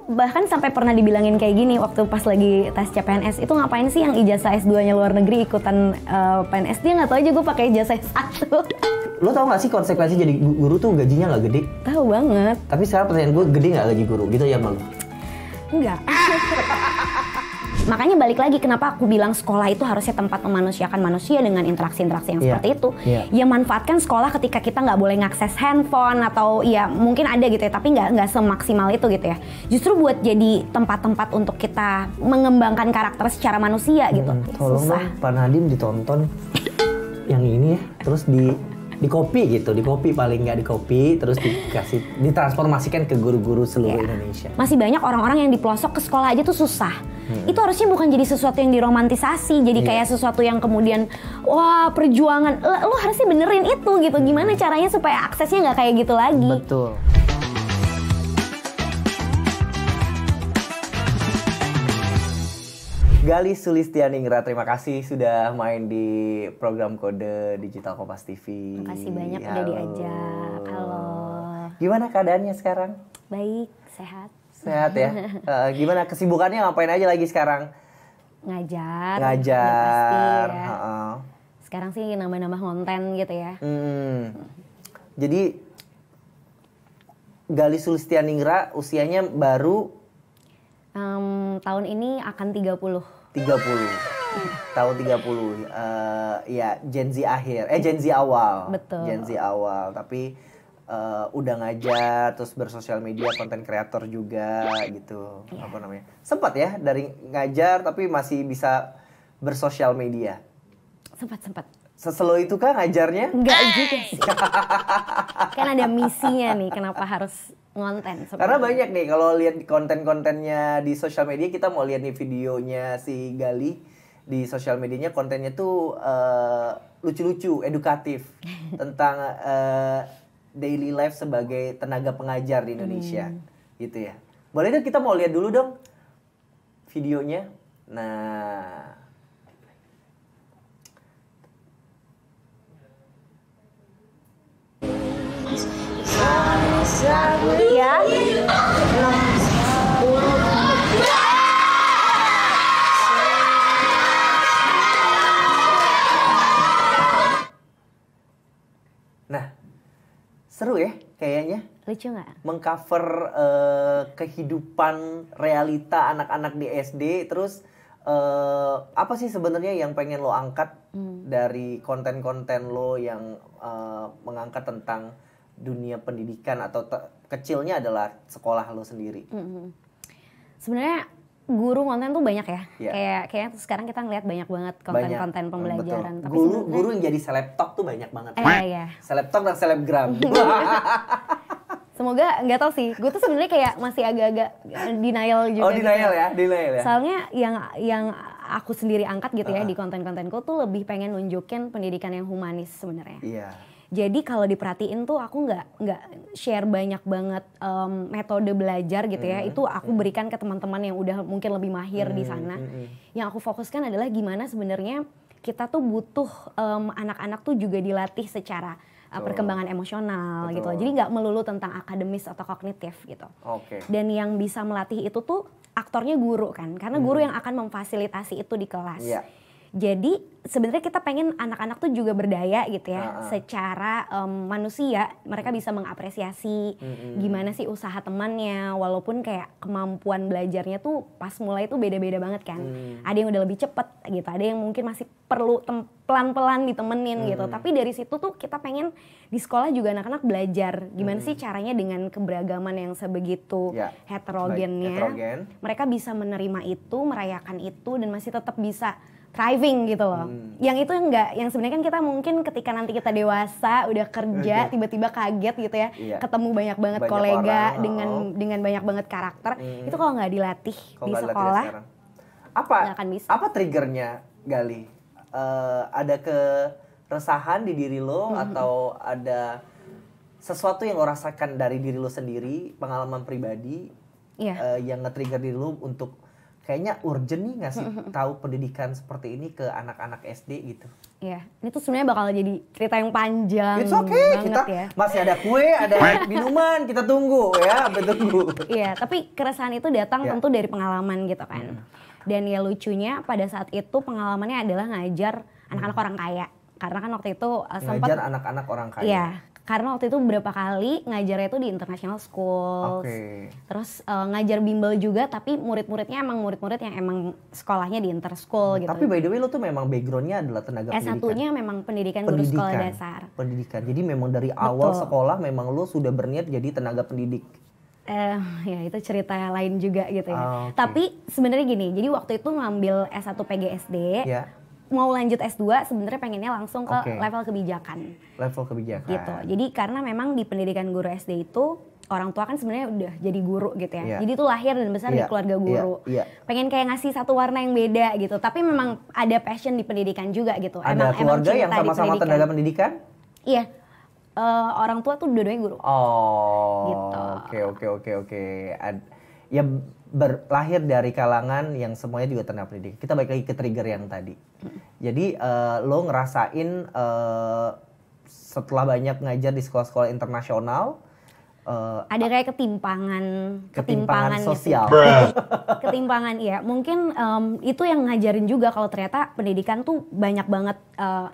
bahkan sampai pernah dibilangin kayak gini waktu pas lagi tes CPNS, itu ngapain sih yang ijazah S2-nya luar negeri ikutan PNS? Dia nggak tahu aja gue pakai ijazah S1. Lo tau gak sih konsekuensi jadi guru tuh gajinya nggak gede? Tahu banget. Tapi sekarang pertanyaan gue, gede nggak gaji guru? Gitu ya malu? Enggak. Makanya balik lagi kenapa aku bilang sekolah itu harusnya tempat memanusiakan manusia dengan interaksi-interaksi yang seperti itu. Ya manfaatkan sekolah ketika kita nggak boleh ngakses handphone atau ya mungkin ada gitu ya, tapi nggak semaksimal itu gitu ya. Justru buat jadi tempat-tempat untuk kita mengembangkan karakter secara manusia gitu. Tolong dong Pak Nadiem ditonton yang ini ya, terus di copy gitu, di copy paling nggak di copy, terus ditransformasikan ke guru-guru seluruh Indonesia. Masih banyak orang-orang yang di pelosok ke sekolah aja tuh susah. Itu harusnya bukan jadi sesuatu yang diromantisasi, jadi kayak sesuatu yang kemudian wah perjuangan. Lo harusnya benerin itu gitu. Gimana caranya supaya aksesnya nggak kayak gitu lagi? Betul. Gali Sulistianingrat, terima kasih sudah main di program Kode Digital Kompas TV. Makasih banyak udah diajak. Halo. Gimana keadaannya sekarang? Baik, sehat. Sehat ya. Gimana kesibukannya, ngapain aja lagi sekarang? Ngajar. Pasti ya. Sekarang sih nambah-nambah konten gitu ya. Jadi Gali Sulistianingrat usianya baru tahun ini akan 30. Tahun 30. Ya Gen Z akhir. Gen Z awal. Betul. Gen Z awal, tapi udah ngajar, terus bersosial media, konten kreator juga gitu. Apa namanya? Sempat ya dari ngajar tapi masih bisa bersosial media. Sempat. Seslow itu kah ngajarnya? Enggak juga sih. Kan ada misinya nih, kenapa harus ngonten. Karena banyak nih kalau lihat konten-kontennya di sosial media, kita mau lihat nih videonya si Gali di sosial medianya, kontennya tuh lucu-lucu, edukatif tentang daily life sebagai tenaga pengajar di Indonesia, gitu ya. Boleh dong kita mau lihat dulu dong videonya. Nah. Ya. Nah, seru ya kayaknya. Lucu nggak? Mengcover kehidupan realita anak-anak di SD, terus apa sih sebenarnya yang pengen lo angkat dari konten-konten lo yang mengangkat tentang dunia pendidikan atau kecilnya adalah sekolah lo sendiri? Sebenarnya guru konten tuh banyak ya. Kayak sekarang kita ngeliat banyak banget konten-konten pembelajaran. Tapi guru yang jadi selebtok tuh banyak banget. Iya. Selebtok dan selebgram. Semoga, nggak tahu sih. Gue tuh sebenarnya kayak masih agak-agak denial juga. Oh denial gitu. Denial ya. Soalnya yang aku sendiri angkat gitu ya di konten-kontenku tuh lebih pengen nunjukin pendidikan yang humanis sebenarnya. Iya. Jadi kalau diperhatiin tuh aku nggak share banyak banget metode belajar gitu ya. Itu aku berikan ke teman-teman yang udah mungkin lebih mahir di sana. Yang aku fokuskan adalah gimana sebenarnya kita tuh butuh anak-anak tuh juga dilatih secara perkembangan emosional gitu. Jadi nggak melulu tentang akademis atau kognitif gitu. Dan yang bisa melatih itu tuh aktornya guru kan. Karena guru yang akan memfasilitasi itu di kelas. Jadi sebenarnya kita pengen anak-anak tuh juga berdaya gitu ya. Secara manusia mereka bisa mengapresiasi gimana sih usaha temannya, walaupun kayak kemampuan belajarnya tuh pas mulai tuh beda-beda banget kan. Ada yang udah lebih cepet gitu, ada yang mungkin masih perlu pelan-pelan ditemenin gitu. Tapi dari situ tuh kita pengen di sekolah juga anak-anak belajar gimana sih caranya dengan keberagaman yang sebegitu heterogennya. Mereka bisa menerima itu, merayakan itu, dan masih tetap bisa thriving gitu loh. Yang itu yang sebenarnya kan kita mungkin ketika nanti kita dewasa udah kerja tiba-tiba kaget gitu ya, ketemu banyak banget kolega orang, dengan banyak banget karakter. Itu kalau nggak dilatih di sekolah nggak akan bisa. Apa triggernya, Gali? Ada keresahan di diri lo atau ada sesuatu yang lo rasakan dari diri lo sendiri, pengalaman pribadi yang nge-trigger diri lo untuk kayaknya urgent nih ngasih tahu pendidikan seperti ini ke anak-anak SD gitu. Iya, ini tuh sebenarnya bakal jadi cerita yang panjang. It's okay, banget kita ya. masih ada kue, ada minuman, kita tunggu ya, tunggu. Iya, tapi keresahan itu datang tentu dari pengalaman gitu kan. Dan ya lucunya pada saat itu pengalamannya adalah ngajar anak-anak orang kaya. Karena kan waktu itu sempat ngajar anak-anak orang kaya. Iya, karena waktu itu beberapa kali ngajarnya itu di international school. Terus ngajar bimbel juga, tapi murid-muridnya emang murid-murid yang emang sekolahnya di interschool gitu. Tapi by the way lo tuh memang backgroundnya adalah tenaga pendidikan. S1-nya memang pendidikan guru sekolah dasar. Pendidikan, jadi memang dari awal sekolah memang lo sudah berniat jadi tenaga pendidik. Ya itu cerita lain juga gitu ya. Tapi sebenarnya gini, jadi waktu itu ngambil S1 PGSD. Mau lanjut S2 sebenarnya pengennya langsung ke level kebijakan. Level kebijakan. Gitu. Jadi karena memang di pendidikan guru SD itu orang tua kan sebenarnya udah jadi guru gitu ya. Jadi itu lahir dan besar di keluarga guru. Pengen kayak ngasih satu warna yang beda gitu. Tapi memang ada passion di pendidikan juga gitu. Ada keluarga yang sama-sama tenaga pendidikan? Iya. Orang tua tuh dua-duanya guru. Gitu. Oke. Ya lahir dari kalangan yang semuanya juga tenaga pendidikan. Kita balik lagi ke trigger yang tadi. Jadi lo ngerasain setelah banyak ngajar di sekolah-sekolah internasional, ada kayak ketimpangan sosial. Ketimpangan, iya. Mungkin itu yang ngajarin juga kalau ternyata pendidikan tuh banyak banget,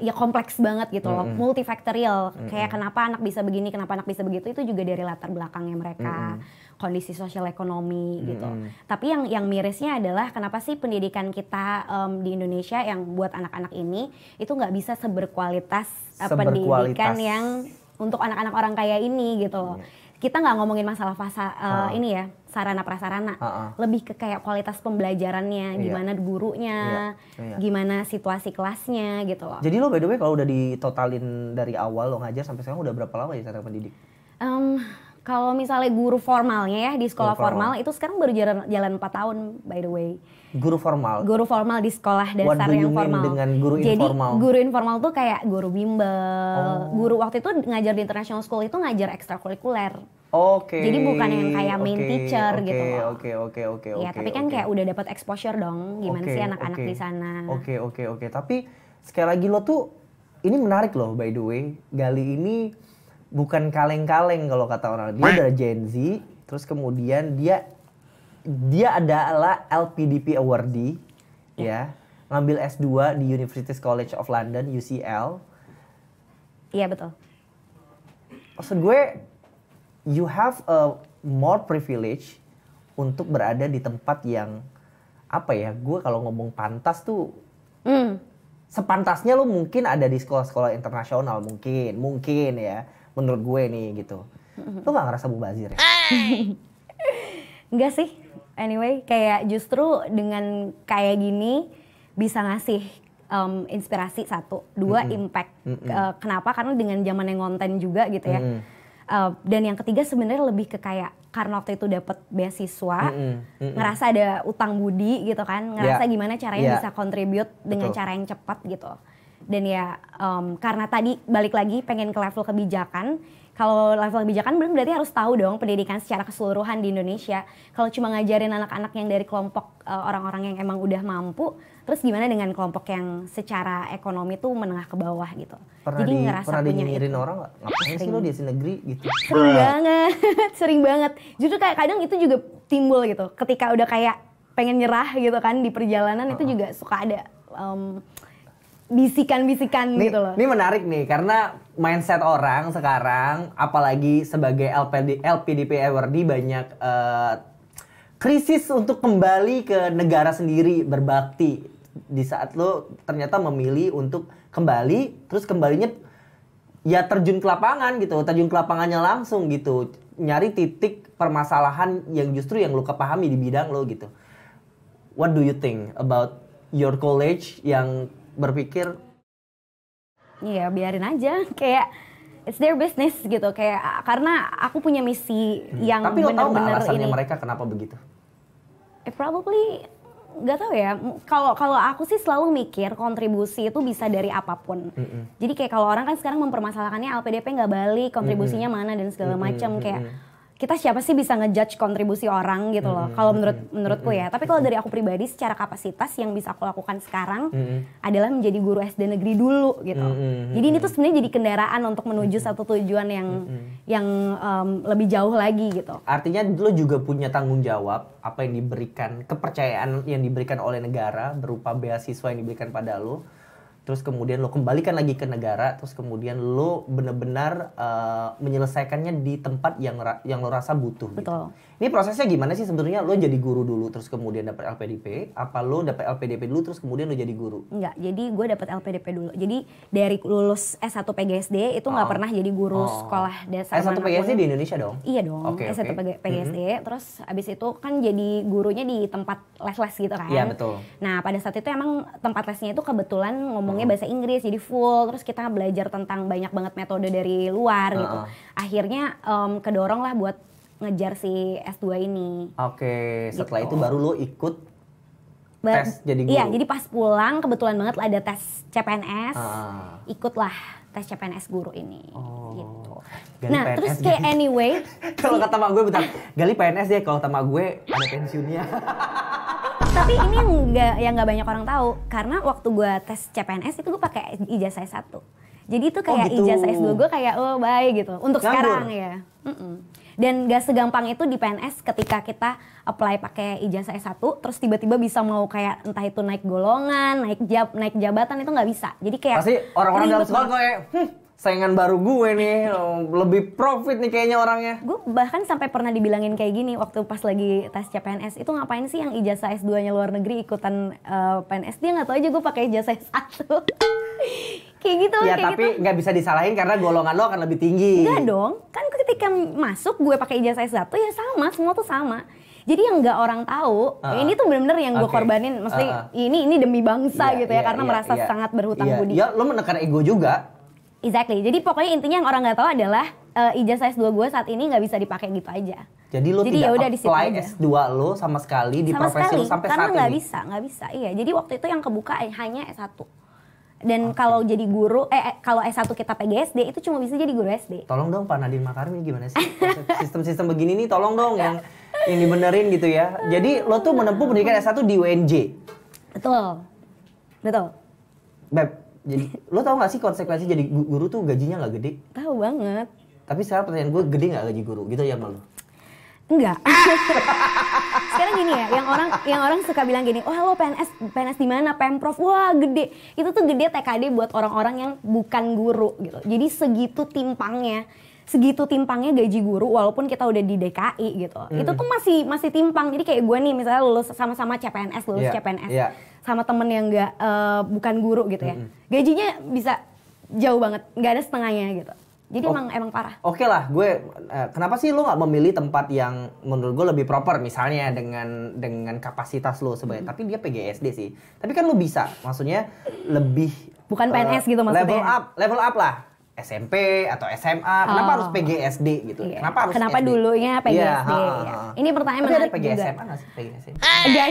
ya kompleks banget gitu loh, multifaktorial. Kayak kenapa anak bisa begini, kenapa anak bisa begitu, itu juga dari latar belakangnya mereka, kondisi sosial ekonomi gitu. Tapi yang mirisnya adalah kenapa sih pendidikan kita di Indonesia yang buat anak-anak ini itu nggak bisa seberkualitas pendidikan yang untuk anak-anak orang kaya ini gitu loh. Kita nggak ngomongin masalah ini ya, sarana prasarana, lebih ke kayak kualitas pembelajarannya, gimana gurunya, gimana situasi kelasnya gitu loh. Jadi lo by the way kalau udah ditotalin dari awal lo ngajar sampai sekarang udah berapa lama ya cara pendidik? Kalau misalnya guru formalnya ya di sekolah formal itu sekarang baru jalan 4 tahun by the way. Guru formal? Guru formal di sekolah dasar yang formal. Dengan guru Jadi, informal? Jadi guru informal tuh kayak guru bimbel. Guru waktu itu ngajar di international school itu ngajar ekstrakurikuler. Jadi bukan yang kayak main teacher gitu loh. Oke. Ya tapi kan kayak udah dapat exposure dong gimana sih anak-anak di sana. Oke. Tapi sekali lagi lo tuh, ini menarik loh by the way. Gali ini bukan kaleng-kaleng kalau kata orang. Dia adalah Gen Z, terus kemudian dia adalah LPDP awardee, ya, ngambil S2 di University College of London (UCL). Iya betul. Maksud gue, you have a more privilege untuk berada di tempat yang apa ya? Gue kalau ngomong pantas tuh, sepantasnya lo mungkin ada di sekolah-sekolah internasional mungkin ya. Menurut gue nih gitu. Lo gak ngerasa mubazir ya? Enggak sih. Anyway, kayak justru dengan kayak gini bisa ngasih inspirasi satu. Dua, impact. Kenapa? Karena dengan zaman yang konten juga gitu ya. Dan yang ketiga sebenarnya lebih ke kayak karena waktu itu dapat beasiswa, ngerasa ada utang budi gitu kan. Ngerasa gimana caranya bisa contribute dengan cara yang cepat gitu. Dan ya karena tadi balik lagi pengen ke level kebijakan. Kalau level kebijakan berarti harus tahu dong pendidikan secara keseluruhan di Indonesia. Kalau cuma ngajarin anak-anak yang dari kelompok orang-orang yang emang udah mampu, terus gimana dengan kelompok yang secara ekonomi tuh menengah ke bawah gitu. Jadi ngerasa pernah punya dinyinyirin itu. orang gak? Ngapain sih lo di negeri gitu? Sering banget. Justru kayak kadang itu juga timbul gitu. Ketika udah kayak pengen nyerah gitu kan di perjalanan itu juga suka ada bisikan-bisikan gitu loh. Ini menarik nih karena mindset orang sekarang apalagi sebagai LPDP awardee banyak krisis untuk kembali ke negara sendiri berbakti di saat lo ternyata memilih untuk kembali terus kembalinya ya terjun ke lapangan gitu, terjun ke lapangannya langsung gitu, nyari titik permasalahan yang justru yang lo kepahami di bidang lo gitu. What do you think about your college yang berpikir iya biarin aja kayak it's their business gitu kayak karena aku punya misi yang tapi lo tau bener-bener nggak alasannya ini mereka kenapa begitu? Probably nggak tahu ya. Kalau aku sih selalu mikir kontribusi itu bisa dari apapun. Jadi kayak kalau orang kan sekarang mempermasalahkannya LPDP nggak balik, kontribusinya mana dan segala macam kayak kita siapa sih bisa ngejudge kontribusi orang gitu loh. Kalau menurutku ya. Tapi kalau dari aku pribadi secara kapasitas yang bisa aku lakukan sekarang adalah menjadi guru SD negeri dulu gitu. Jadi ini tuh sebenarnya jadi kendaraan untuk menuju satu tujuan yang lebih jauh lagi gitu. Artinya lo juga punya tanggung jawab apa yang diberikan, kepercayaan yang diberikan oleh negara berupa beasiswa yang diberikan pada lo. Terus kemudian lo kembalikan lagi ke negara, terus kemudian lo benar-benar menyelesaikannya di tempat yang lo rasa butuh. Betul. Gitu. Ini prosesnya gimana sih sebenarnya? Lo jadi guru dulu, terus kemudian dapat LPDP? Apa lo dapat LPDP dulu, terus kemudian lo jadi guru? Enggak, jadi gue dapat LPDP dulu. Jadi dari lulus S1 PGSD itu nggak pernah jadi guru sekolah dasar. S1 PGSD di Indonesia dong? Iya dong, S1 PGSD. Terus abis itu kan jadi gurunya di tempat les-les gitu kan. Iya betul. Nah pada saat itu emang tempat lesnya itu kebetulan ngomongnya bahasa Inggris, jadi full. Terus kita belajar tentang banyak banget metode dari luar gitu. Akhirnya kedorong lah buat ngejar si S2 ini. Oke, setelah gitu. itu baru lo ikut tes jadi guru? Iya, jadi pas pulang kebetulan banget ada tes CPNS. Ikutlah tes CPNS guru ini. Gitu. Nah, PNS terus kayak anyway. Kalau kata mak gue bentar, Gali PNS ya, kalau kata mak gue ada pensiunnya. Tapi ini yang nggak banyak orang tahu, karena waktu gue tes CPNS itu gue pakai ijazah S1. Jadi itu kayak gitu. ijazah S2 gue kayak baik gitu. Untuk sekarang ya. Dan gak segampang itu di PNS ketika kita apply pakai ijazah S1 terus tiba-tiba bisa mau kayak entah itu naik golongan, naik jabatan itu nggak bisa. Jadi kayak pasti orang-orang dalam sekolah kayak saingan baru gue nih, lebih profit nih kayaknya orangnya. Gue bahkan sampai pernah dibilangin kayak gini waktu pas lagi tes CPNS, itu ngapain sih yang ijazah S2-nya luar negeri ikutan PNS, dia nggak tahu aja gue pakai ijazah S1. Kayak gitu. Ya kayak tapi nggak bisa disalahin karena golongan lo akan lebih tinggi. Enggak dong, kan ketika masuk gue pakai ijazah S1 ya sama, semua tuh sama. Jadi yang nggak orang tahu, ini tuh bener-bener yang gue korbanin, mesti ini demi bangsa gitu ya, karena merasa sangat berhutang budi. Ya lo menekan ego juga. Exactly, jadi pokoknya intinya yang orang nggak tahu adalah ijazah S2 gue saat ini nggak bisa dipakai gitu aja. Jadi lo tidak yaudah apply S2 lo sama sekali di profesi lo sampai saat ini? Karena nggak bisa, iya. Jadi waktu itu yang kebuka hanya S1. Dan kalau jadi guru, kalau S1 kita PGSD itu cuma bisa jadi guru SD. Tolong dong Pak Nadine Makarim ini gimana sih? Sistem-sistem begini nih tolong dong yang dibenerin gitu ya. Jadi lo tuh menempuh pendidikan S1 di UNJ? Betul. Beb, jadi lo tau gak sih konsekuensi jadi guru tuh gajinya gak gede? Tahu banget. Tapi sekarang pertanyaan gue, gede gak gaji guru? Gitu ya sama lo? Enggak. Sekarang gini ya, yang orang suka bilang gini, wah lo PNS di mana? Pemprov, wah gede. Itu tuh gede TKD buat orang-orang yang bukan guru gitu. Jadi segitu timpangnya gaji guru walaupun kita udah di DKI gitu. Itu tuh masih timpang. Jadi kayak gue nih misalnya lulus sama-sama CPNS, sama temen yang bukan guru gitu ya. Gajinya bisa jauh banget, nggak ada setengahnya gitu. Jadi emang parah. Oke lah, kenapa sih lo nggak memilih tempat yang menurut gue lebih proper, misalnya dengan kapasitas lo sebenarnya. Tapi dia PGSD sih. Tapi kan lo bisa, maksudnya lebih bukan PNS gitu maksudnya. Level up lah. SMP atau SMA, kenapa harus PGSD gitu? Iya. Kenapa SD? Dulunya PGSD? Ini pertanyaan menarik juga. Ada PGSMA nggak sih? PGSD? Enggak.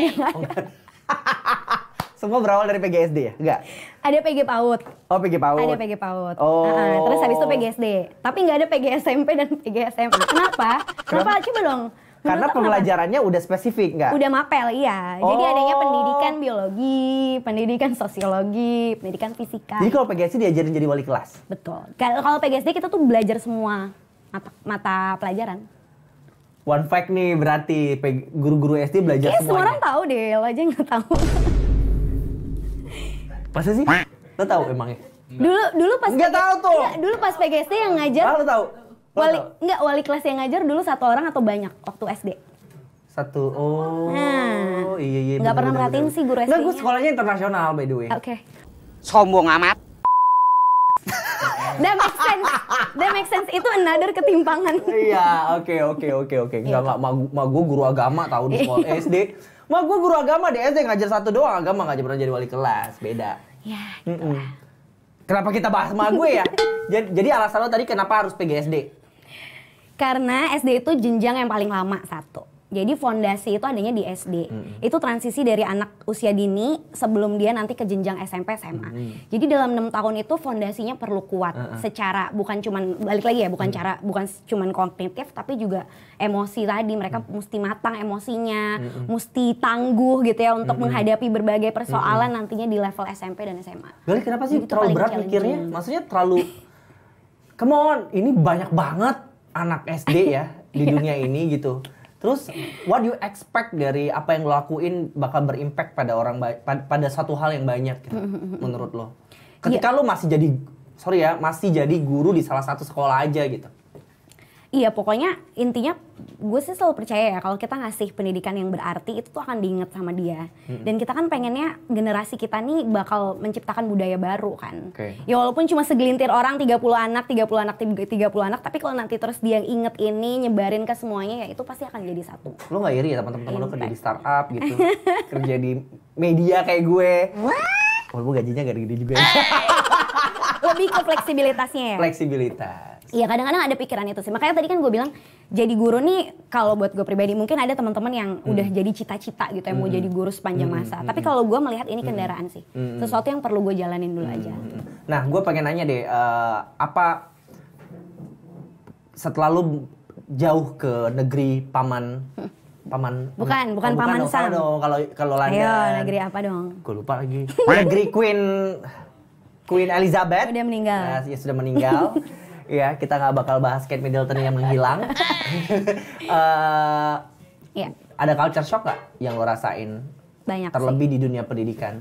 Semua berawal dari PGSD ya? Enggak? Ada PG PAUD. Oh, PG PAUD. Ada PG PAUD. Terus habis itu PGSD. Tapi nggak ada PG SMP dan PG SMA. Kenapa? Coba dong. Karena pembelajarannya udah spesifik nggak? Udah mapel, iya. Jadi adanya pendidikan biologi, pendidikan sosiologi, pendidikan fisika. Jadi kalau PGSD diajarin jadi wali kelas? Betul. Kalau PGSD kita tuh belajar semua mata pelajaran. One fact nih berarti guru-guru SD belajar semuanya. Semua orang tahu deh, lo aja nggak tahu. Masa sih? Lo tahu emangnya? Dulu pas nggak tahu tuh. Iya, dulu pas PGSD yang ngajar. Lo tahu? Wali kelas yang ngajar dulu satu orang atau banyak waktu SD? Satu. Iya. Nggak pernah merhatiin sih guru SD-nya. Nggak, gue sekolahnya internasional by the way. Oke. Sombong amat. That makes sense. Itu another ketimpangan. Iya, oke. Nggak, mak gue guru agama tahu di sekolah SD. Mak gue guru agama di SD ngajar satu doang agama, nggak pernah jadi wali kelas, beda. Ya, gitu lah. Kenapa kita bahas sama gue ya? Jadi alasan lo tadi kenapa harus PGSD? Karena SD itu jenjang yang paling lama satu. Jadi fondasi itu adanya di SD. Itu transisi dari anak usia dini sebelum dia nanti ke jenjang SMP, SMA. Jadi dalam 6 tahun itu fondasinya perlu kuat secara bukan cuman balik lagi ya, bukan cuman kognitif tapi juga emosi tadi. Mereka mesti matang emosinya, mesti tangguh gitu ya untuk menghadapi berbagai persoalan nantinya di level SMP dan SMA. Gali, kenapa sih terlalu berat mikirnya? Maksudnya terlalu come on, ini banyak banget anak SD ya di dunia ini gitu. Terus, what you expect dari apa yang lo lakuin bakal berimpact pada pada satu hal yang banyak gitu, menurut lo? Ketika lo masih jadi guru di salah satu sekolah aja gitu. Iya, pokoknya intinya gue sih selalu percaya ya kalau kita ngasih pendidikan yang berarti itu tuh akan diinget sama dia. Dan kita kan pengennya generasi kita nih bakal menciptakan budaya baru kan. Ya walaupun cuma segelintir orang 30 anak, tapi kalau nanti terus dia inget ini, nyebarin ke semuanya ya itu pasti akan jadi satu. Lo gak iri ya teman-teman lo kerja di startup gitu, kerja di media kayak gue? Walaupun gajinya gak gede juga ya. Lebih ke fleksibilitasnya ya? Fleksibilitas. Iya, kadang-kadang ada pikiran itu sih. Makanya tadi kan gue bilang jadi guru nih kalau buat gue pribadi mungkin ada teman-teman yang udah jadi cita-cita gitu yang mau jadi guru sepanjang masa. Tapi kalau gue melihat ini kendaraan sih. Sesuatu yang perlu gue jalanin dulu aja. Nah, gue pengen nanya deh, apa setelah lu jauh ke negeri paman bukan Paman Sam. Kalau London. Ayo, negeri apa dong? Gue lupa lagi. Negeri Queen Elizabeth. Udah meninggal. Ya, sudah meninggal. Ya, kita nggak bakal bahas Kate Middleton yang menghilang. Ada culture shock nggak yang lo rasain? Banyak terlebih sih. Di dunia pendidikan.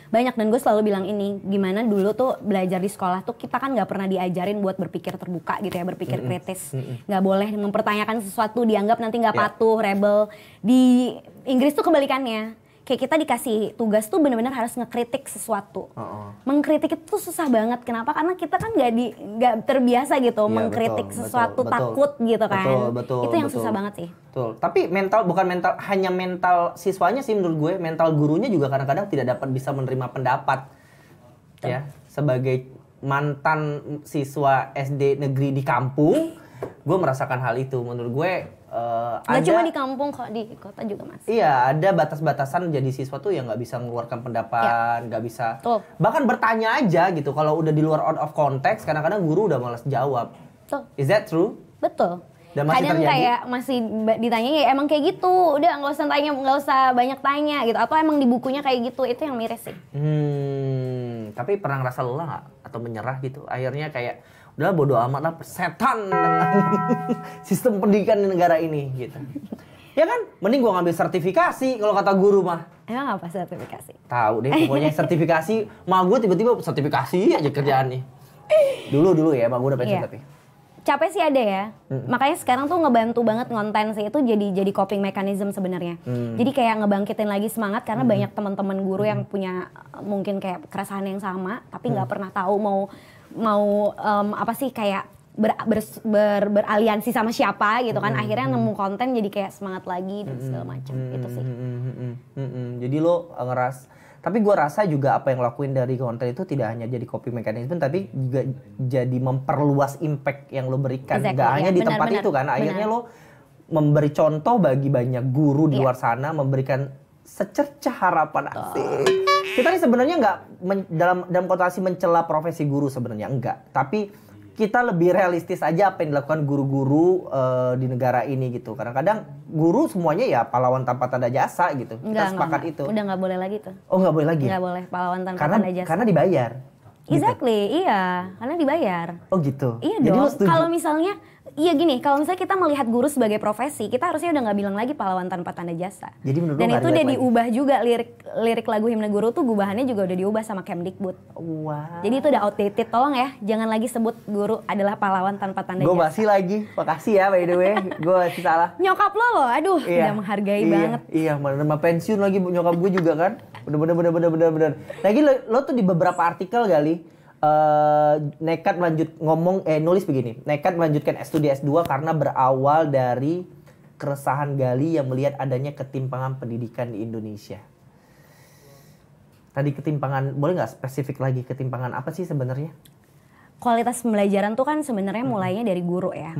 Banyak, dan gue selalu bilang ini, gimana dulu tuh belajar di sekolah tuh kita kan nggak pernah diajarin buat berpikir terbuka gitu ya, berpikir kritis. Nggak boleh mempertanyakan sesuatu, dianggap nanti nggak patuh, rebel. Di Inggris tuh kebalikannya. Kayak kita dikasih tugas tuh benar-benar harus ngekritik sesuatu. Mengkritik itu tuh susah banget. Kenapa? Karena kita kan nggak terbiasa gitu mengkritik sesuatu, takut gitu kan. Itu yang susah banget sih. Betul. Tapi hanya mental siswanya sih menurut gue, mental gurunya juga kadang-kadang tidak dapat bisa menerima pendapat. Betul. Ya, sebagai mantan siswa SD negeri di kampung, gue merasakan hal itu. Menurut gue Gak cuma di kampung kok, di kota juga masih. Iya, ada batas-batasan jadi siswa tuh yang nggak bisa mengeluarkan pendapat, nggak bisa. Bahkan bertanya aja gitu. Kalau udah di luar out of context, kadang-kadang guru udah malas jawab. Is that true? Betul. Dan masih kadang terjadi? Kayak masih ditanya ya emang kayak gitu, udah nggak usah banyak tanya gitu. Atau emang di bukunya kayak gitu, itu yang miris sih. Tapi pernah ngerasa lelah nggak atau menyerah gitu? Akhirnya kayak udah bodo amat lah, setan dengan sistem pendidikan di negara ini gitu. Ya kan, mending gua ngambil sertifikasi kalau kata guru mah. Emang apa sertifikasi? Tahu deh, pokoknya sertifikasi. Mah gue tiba-tiba sertifikasi aja kerjaannya. Dulu ya, mah gue udah pensiun tapi. Capek sih ada ya. Makanya sekarang tuh ngebantu banget ngonten sih, itu jadi coping mechanism sebenarnya. Jadi kayak ngebangkitin lagi semangat karena banyak teman-teman guru yang punya mungkin kayak keresahan yang sama tapi nggak pernah tahu mau apa sih kayak beraliansi sama siapa gitu kan. Akhirnya nemu konten jadi kayak semangat lagi dan segala macam. Itu sih. Jadi lo tapi gue rasa juga apa yang lo lakuin dari konten itu tidak hanya jadi copy mechanism tapi juga jadi memperluas impact yang lo berikan. Gak hanya di tempat itu kan. Akhirnya lo memberi contoh bagi banyak guru di luar sana, memberikan secercah harapan. Asik. Kita nih sebenarnya nggak dalam konotasi mencela profesi guru sebenarnya, enggak. Tapi kita lebih realistis aja apa yang dilakukan guru-guru di negara ini gitu. Kadang-kadang guru semuanya ya pahlawan tanpa tanda jasa gitu. Kita sepakat itu. Udah nggak boleh lagi tuh. Oh nggak boleh lagi? Nggak boleh pahlawan tanpa tanda jasa. Karena dibayar. Exactly, gitu. Iya. Karena dibayar. Oh gitu? Iya dong. Kalau misalnya iya gini, kalau misalnya kita melihat guru sebagai profesi, kita harusnya udah nggak bilang lagi pahlawan tanpa tanda jasa. Jadi menurut dan itu udah diubah juga, lirik lagu Himne Guru tuh gubahannya juga udah diubah sama Kemdikbud. Wow. Jadi itu udah outdated, tolong ya, jangan lagi sebut guru adalah pahlawan tanpa tanda jasa. Gue masih lagi, makasih ya by the way, gue masih salah. Nyokap lo, aduh, udah menghargai banget. Iya, menerima pensiun lagi nyokap gue juga kan, bener. Lagi lo tuh di beberapa artikel kali. Nekat nulis begini, nekat melanjutkan studi S2 karena berawal dari keresahan Gali yang melihat adanya ketimpangan pendidikan di Indonesia. Tadi ketimpangan, boleh nggak spesifik lagi ketimpangan apa sih sebenarnya? Kualitas pembelajaran tuh kan sebenarnya mulainya dari guru ya.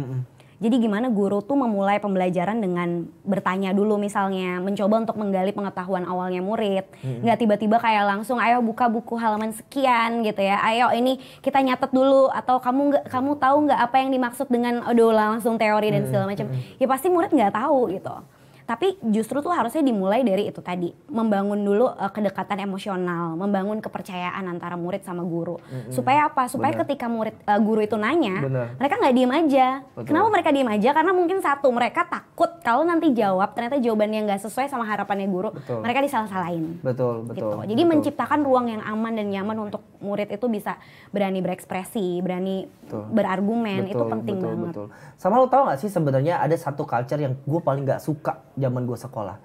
Jadi gimana guru tuh memulai pembelajaran dengan bertanya dulu misalnya, mencoba untuk menggali pengetahuan awalnya murid. Nggak tiba-tiba kayak langsung ayo buka buku halaman sekian gitu ya. Ayo ini kita nyatet dulu, atau kamu tahu nggak apa yang dimaksud dengan langsung teori dan segala macam. Ya pasti murid nggak tahu gitu. Tapi justru tuh harusnya dimulai dari itu tadi, membangun dulu kedekatan emosional, membangun kepercayaan antara murid sama guru. Supaya apa? Supaya ketika guru itu nanya, mereka nggak diem aja. Kenapa mereka diem aja? Karena mungkin satu, mereka takut kalau nanti jawab ternyata jawabannya nggak sesuai sama harapannya guru, mereka disalah-salahin. Betul. Gitu. Jadi menciptakan ruang yang aman dan nyaman untuk murid itu bisa berani berekspresi, berani berargumen, itu penting banget. Sama lo tau gak sih sebenarnya ada satu culture yang gue paling gak suka zaman gue sekolah.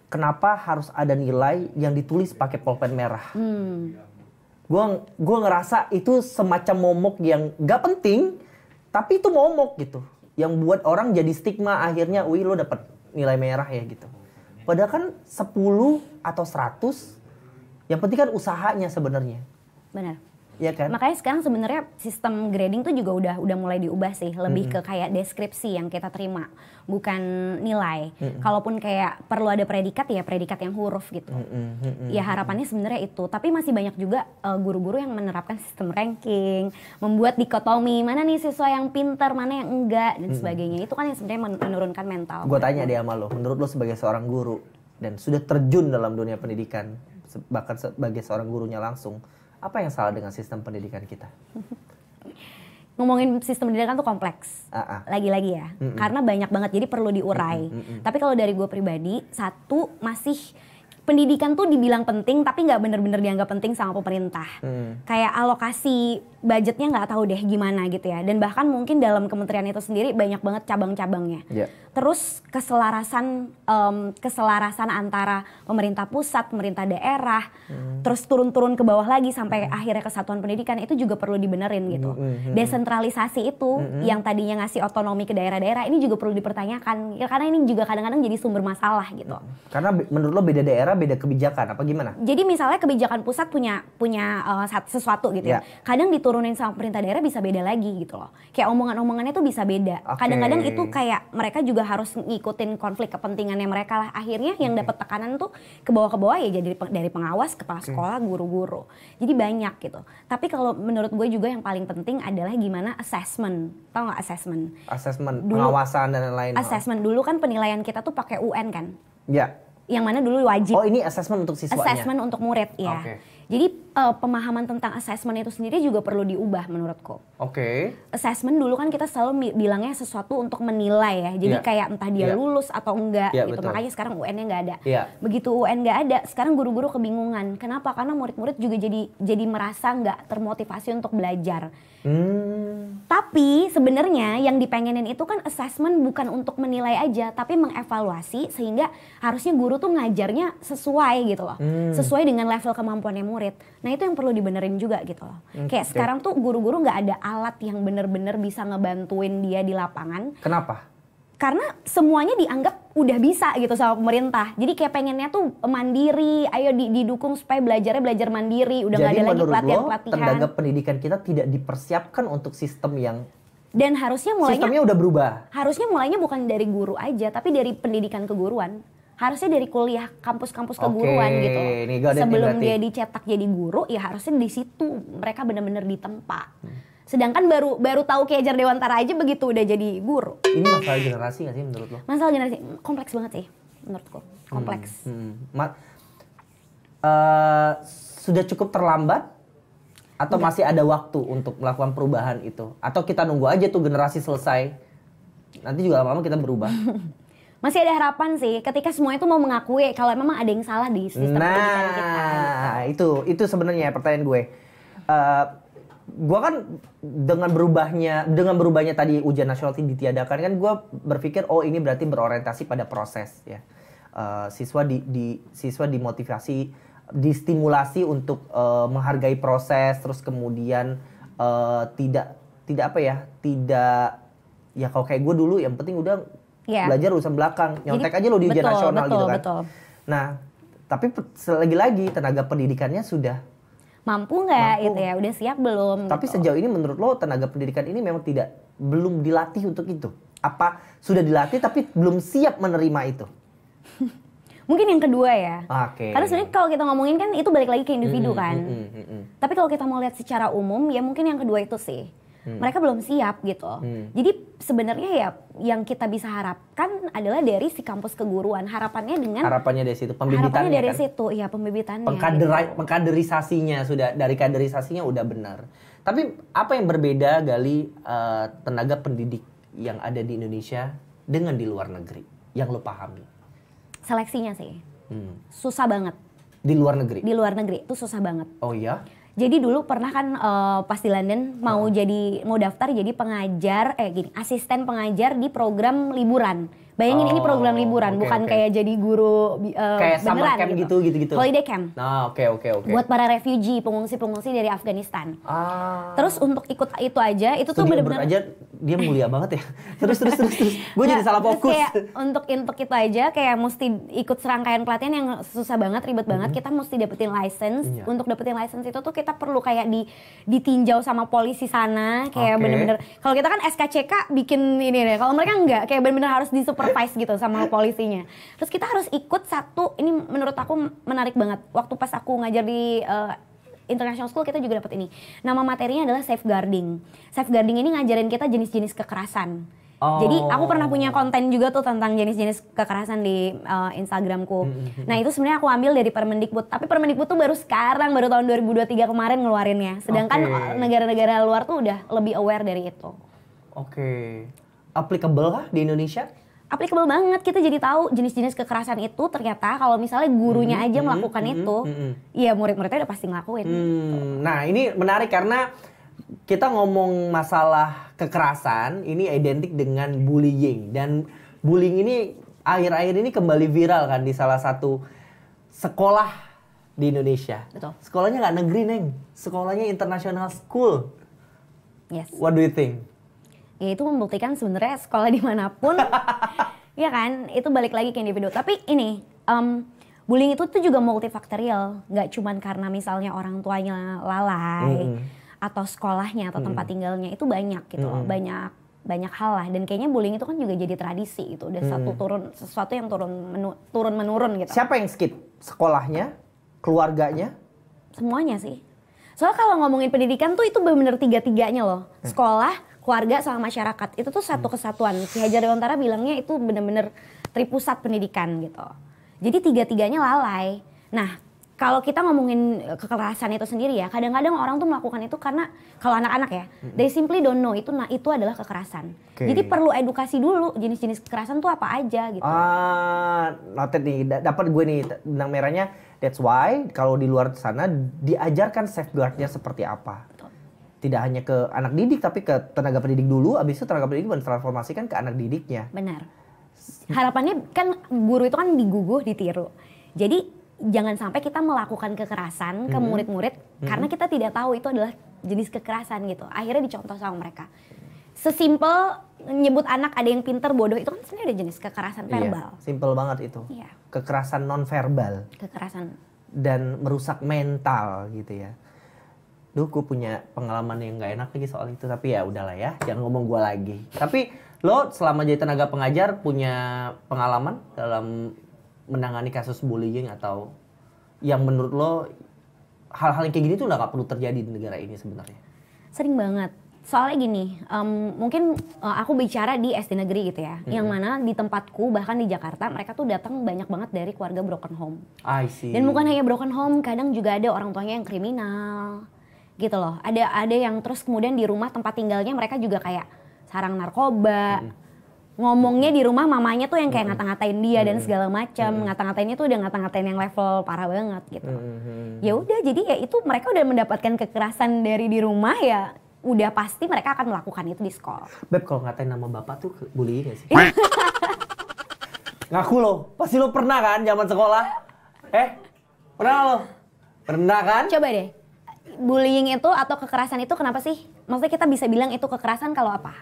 Kenapa harus ada nilai yang ditulis pakai pulpen merah? Gue ngerasa itu semacam momok yang gak penting, tapi itu momok gitu. Yang buat orang jadi stigma akhirnya, wih lo dapet nilai merah ya gitu. Padahal kan 10 atau 100, yang penting kan usahanya sebenarnya. Benar. Ya kan? Makanya sekarang sebenarnya sistem grading tuh juga udah mulai diubah sih, lebih ke kayak deskripsi yang kita terima, bukan nilai. Kalaupun kayak perlu ada predikat ya predikat yang huruf gitu. Ya harapannya sebenarnya itu, tapi masih banyak juga guru-guru yang menerapkan sistem ranking, membuat dikotomi mana nih siswa yang pintar, mana yang enggak dan sebagainya. Itu kan yang sebenarnya menurunkan mental. Gue tanya deh sama lo, menurut lo sebagai seorang guru dan sudah terjun dalam dunia pendidikan, bahkan sebagai seorang gurunya langsung, apa yang salah dengan sistem pendidikan kita? Ngomongin sistem pendidikan tuh kompleks. Lagi-lagi ya. Karena banyak banget, jadi perlu diurai. Tapi kalau dari gue pribadi, satu, masih pendidikan tuh dibilang penting tapi nggak bener-bener dianggap penting sama pemerintah. Kayak alokasi budgetnya nggak tahu deh gimana gitu ya. Dan bahkan mungkin dalam kementerian itu sendiri banyak banget cabang-cabangnya. Terus keselarasan antara pemerintah pusat, pemerintah daerah, terus turun-turun ke bawah lagi sampai akhirnya kesatuan pendidikan itu juga perlu dibenerin gitu. Desentralisasi itu yang tadinya ngasih otonomi ke daerah-daerah ini juga perlu dipertanyakan. Ya, karena ini juga kadang-kadang jadi sumber masalah gitu. Karena menurut lo beda daerah beda kebijakan apa gimana? Jadi misalnya kebijakan pusat punya sesuatu gitu ya. Kadang diturunin sama pemerintah daerah bisa beda lagi gitu loh. Kayak omongan-omongannya tuh bisa beda. Kadang-kadang itu kayak mereka juga harus ngikutin konflik kepentingannya mereka lah. Akhirnya yang dapat tekanan tuh ke bawah ya jadi dari pengawas, kepala sekolah, guru-guru. Jadi banyak gitu. Tapi kalau menurut gue juga yang paling penting adalah gimana assessment. Tahu nggak assessment? Assessment, pengawasan dan lain-lain. Assessment dulu kan penilaian kita tuh pakai UN kan? Ya. Yang mana dulu wajib. Oh ini assessment untuk siswanya? Assessment untuk murid ya. Jadi pemahaman tentang assessment itu sendiri juga perlu diubah menurutku. Assessment dulu kan kita selalu bilangnya sesuatu untuk menilai ya. Jadi kayak entah dia lulus atau enggak gitu. Betul. Makanya sekarang UN-nya nggak ada. Begitu UN nggak ada, sekarang guru-guru kebingungan. Kenapa? Karena murid-murid juga jadi merasa nggak termotivasi untuk belajar. Tapi sebenarnya yang dipengenin itu kan assessment bukan untuk menilai aja, tapi mengevaluasi sehingga harusnya guru tuh ngajarnya sesuai gitu loh. Sesuai dengan level kemampuannya murid. Nah itu yang perlu dibenerin juga gitu loh. Kayak sekarang tuh guru-guru nggak ada alat yang bener-bener bisa ngebantuin dia di lapangan. Kenapa? Karena semuanya dianggap udah bisa gitu sama pemerintah. Jadi kayak pengennya tuh mandiri, ayo didukung supaya belajar mandiri. Udah nggak ada lagi pelatihan-pelatihan. Jadi tenaga pendidikan kita tidak dipersiapkan untuk sistem yang... Dan harusnya sistemnya udah berubah. Harusnya mulainya bukan dari guru aja, tapi dari pendidikan keguruan. Harusnya dari kuliah kampus-kampus keguruan gitu. Sebelum dia dicetak jadi guru, ya harusnya di situ mereka benar-benar ditempa. Sedangkan baru tahu Ki Hajar Dewantara aja begitu udah jadi guru. Ini masalah generasi gak sih menurut lo? Masalah generasi, kompleks banget sih menurutku. Kompleks. Sudah cukup terlambat? Atau masih ada waktu untuk melakukan perubahan itu? Atau kita nunggu aja tuh generasi selesai? Nanti juga lama-lama kita berubah. Masih ada harapan sih ketika semua itu mau mengakui kalau memang ada yang salah di sistem pendidikan kita. Nah, itu sebenarnya pertanyaan gue. Gue kan dengan berubahnya tadi ujian nasional ditiadakan kan gue berpikir ini berarti berorientasi pada proses ya. Siswa dimotivasi, distimulasi untuk menghargai proses, terus kemudian tidak kalau kayak gue dulu yang penting udah belajar urusan belakang, nyontek aja lo di ujian nasional gitu kan. Betul. Nah, tapi lagi-lagi tenaga pendidikannya sudah mampu nggak gitu ya, udah siap belum? Tapi sejauh ini menurut lo tenaga pendidikan ini memang belum dilatih untuk itu? Apa sudah dilatih tapi belum siap menerima itu? Mungkin yang kedua ya. Oke. Karena sebenarnya kalau kita ngomongin kan itu balik lagi ke individu kan. Tapi kalau kita mau lihat secara umum ya mungkin yang kedua itu sih. Mereka belum siap gitu. Jadi sebenarnya ya yang kita bisa harapkan adalah dari si kampus keguruan. Harapannya dari situ pembibitannya harapannya dari kan? situ, ya pembibitannya. Pengkaderisasinya dari kaderisasinya udah benar. Tapi apa yang berbeda Gali tenaga pendidik yang ada di Indonesia dengan di luar negeri yang lo pahami? Seleksinya sih. Susah banget. Di luar negeri? Di luar negeri itu susah banget. Oh iya? Jadi dulu pernah kan pas di London mau daftar jadi pengajar asisten pengajar di program liburan. Bayangin ini program liburan, bukan kayak jadi guru kayak beneran summer camp gitu. Holiday camp. Oke. Buat para refugee, pengungsi dari Afghanistan. Terus untuk ikut itu aja, itu tuh bener-bener aja dia mulia banget ya. Terus. Gue jadi salah fokus. Kayak untuk itu aja kayak mesti ikut serangkaian pelatihan yang susah banget, ribet banget. Kita mesti dapetin license. Untuk dapetin license itu tuh kita perlu kayak ditinjau sama polisi sana, kayak bener-bener. Kalau kita kan SKCK bikin ini deh. Kalau mereka enggak, kayak bener-bener harus disupervise gitu sama polisinya. Terus kita harus ikut satu, ini menurut aku menarik banget. Waktu pas aku ngajar di International School kita juga dapat ini. Nama materinya adalah safeguarding. Safeguarding ini ngajarin kita jenis-jenis kekerasan. Jadi aku pernah punya konten juga tuh tentang jenis-jenis kekerasan di Instagramku. Nah itu sebenarnya aku ambil dari Permendikbud. Tapi Permendikbud tuh baru tahun 2023 kemarin ngeluarinnya. Sedangkan negara-negara luar tuh udah lebih aware dari itu. Oke. Applicable kah di Indonesia? Applicable banget, kita jadi tahu jenis-jenis kekerasan itu ternyata kalau misalnya gurunya aja melakukan itu, ya murid-muridnya udah pasti ngelakuin. Nah ini menarik karena kita ngomong masalah kekerasan, ini identik dengan bullying. Dan bullying ini akhir-akhir ini kembali viral kan di salah satu sekolah di Indonesia. Betul. Sekolahnya nggak negeri, Neng. Sekolahnya international school. Yes. What do you think? Ya itu membuktikan sebenarnya sekolah dimanapun, ya kan, itu balik lagi ke individu. Tapi ini, bullying itu tuh juga multifaktorial, nggak cuman karena misalnya orang tuanya lalai, atau sekolahnya atau tempat tinggalnya, itu banyak gitu loh, banyak hal lah. Dan kayaknya bullying itu kan juga jadi tradisi gitu, udah sesuatu yang turun menurun gitu. Siapa yang skip? Sekolahnya, keluarganya? Semuanya sih. Soalnya kalau ngomongin pendidikan tuh itu benar-benar tiga-tiganya loh, sekolah, keluarga sama masyarakat itu tuh satu kesatuan. Ki Hajar Dewantara bilangnya itu benar-benar tripusat pendidikan gitu. Jadi tiga-tiganya lalai. Nah, kalau kita ngomongin kekerasan itu sendiri ya, kadang-kadang orang tuh melakukan itu karena kalau anak-anak ya, they simply don't know itu adalah kekerasan. Jadi perlu edukasi dulu jenis-jenis kekerasan tuh apa aja gitu. Noted nih, dapat gue nih benang merahnya. That's why kalau di luar sana diajarkan safeguardnya seperti apa. Tidak hanya ke anak didik tapi ke tenaga pendidik dulu, abis itu tenaga pendidik mentransformasikan ke anak didiknya. Benar. Harapannya kan guru itu kan diguguh, ditiru. Jadi jangan sampai kita melakukan kekerasan ke murid-murid karena kita tidak tahu itu adalah jenis kekerasan gitu. Akhirnya dicontoh sama mereka. Sesimpel nyebut anak ada yang pinter bodoh itu kan sebenarnya ada jenis kekerasan verbal. Iya, simple banget itu. Iya. Kekerasan non verbal. Kekerasan. Dan merusak mental gitu ya. Duh, gue punya pengalaman yang gak enak lagi soal itu. Tapi ya udahlah ya, jangan ngomong gue lagi. Tapi lo selama jadi tenaga pengajar punya pengalaman dalam menangani kasus bullying atau yang menurut lo hal-hal yang kayak gini tuh gak perlu terjadi di negara ini sebenarnya? Sering banget. Soalnya gini, mungkin aku bicara di SD negeri gitu ya. Yang mana di tempatku, bahkan di Jakarta, mereka tuh datang banyak banget dari keluarga broken home. I see. Dan bukan hanya broken home, kadang juga ada orang tuanya yang kriminal. Gitu loh, ada yang terus kemudian di rumah tempat tinggalnya mereka juga kayak sarang narkoba. Ngomongnya di rumah mamanya tuh yang kayak ngata-ngatain dia dan segala macam. Ngata-ngatainnya tuh udah ngata-ngatain yang level parah banget gitu. Ya udah, jadi ya itu mereka udah mendapatkan kekerasan dari di rumah ya udah pasti mereka akan melakukan itu di sekolah. Beb, kalau ngatain nama bapak tuh bullying gak sih? Ngaku lo, pasti lo pernah kan zaman sekolah? Pernah lo? Pernah kan? Coba deh. Bullying itu atau kekerasan itu kenapa sih? Maksudnya kita bisa bilang itu kekerasan kalau apa?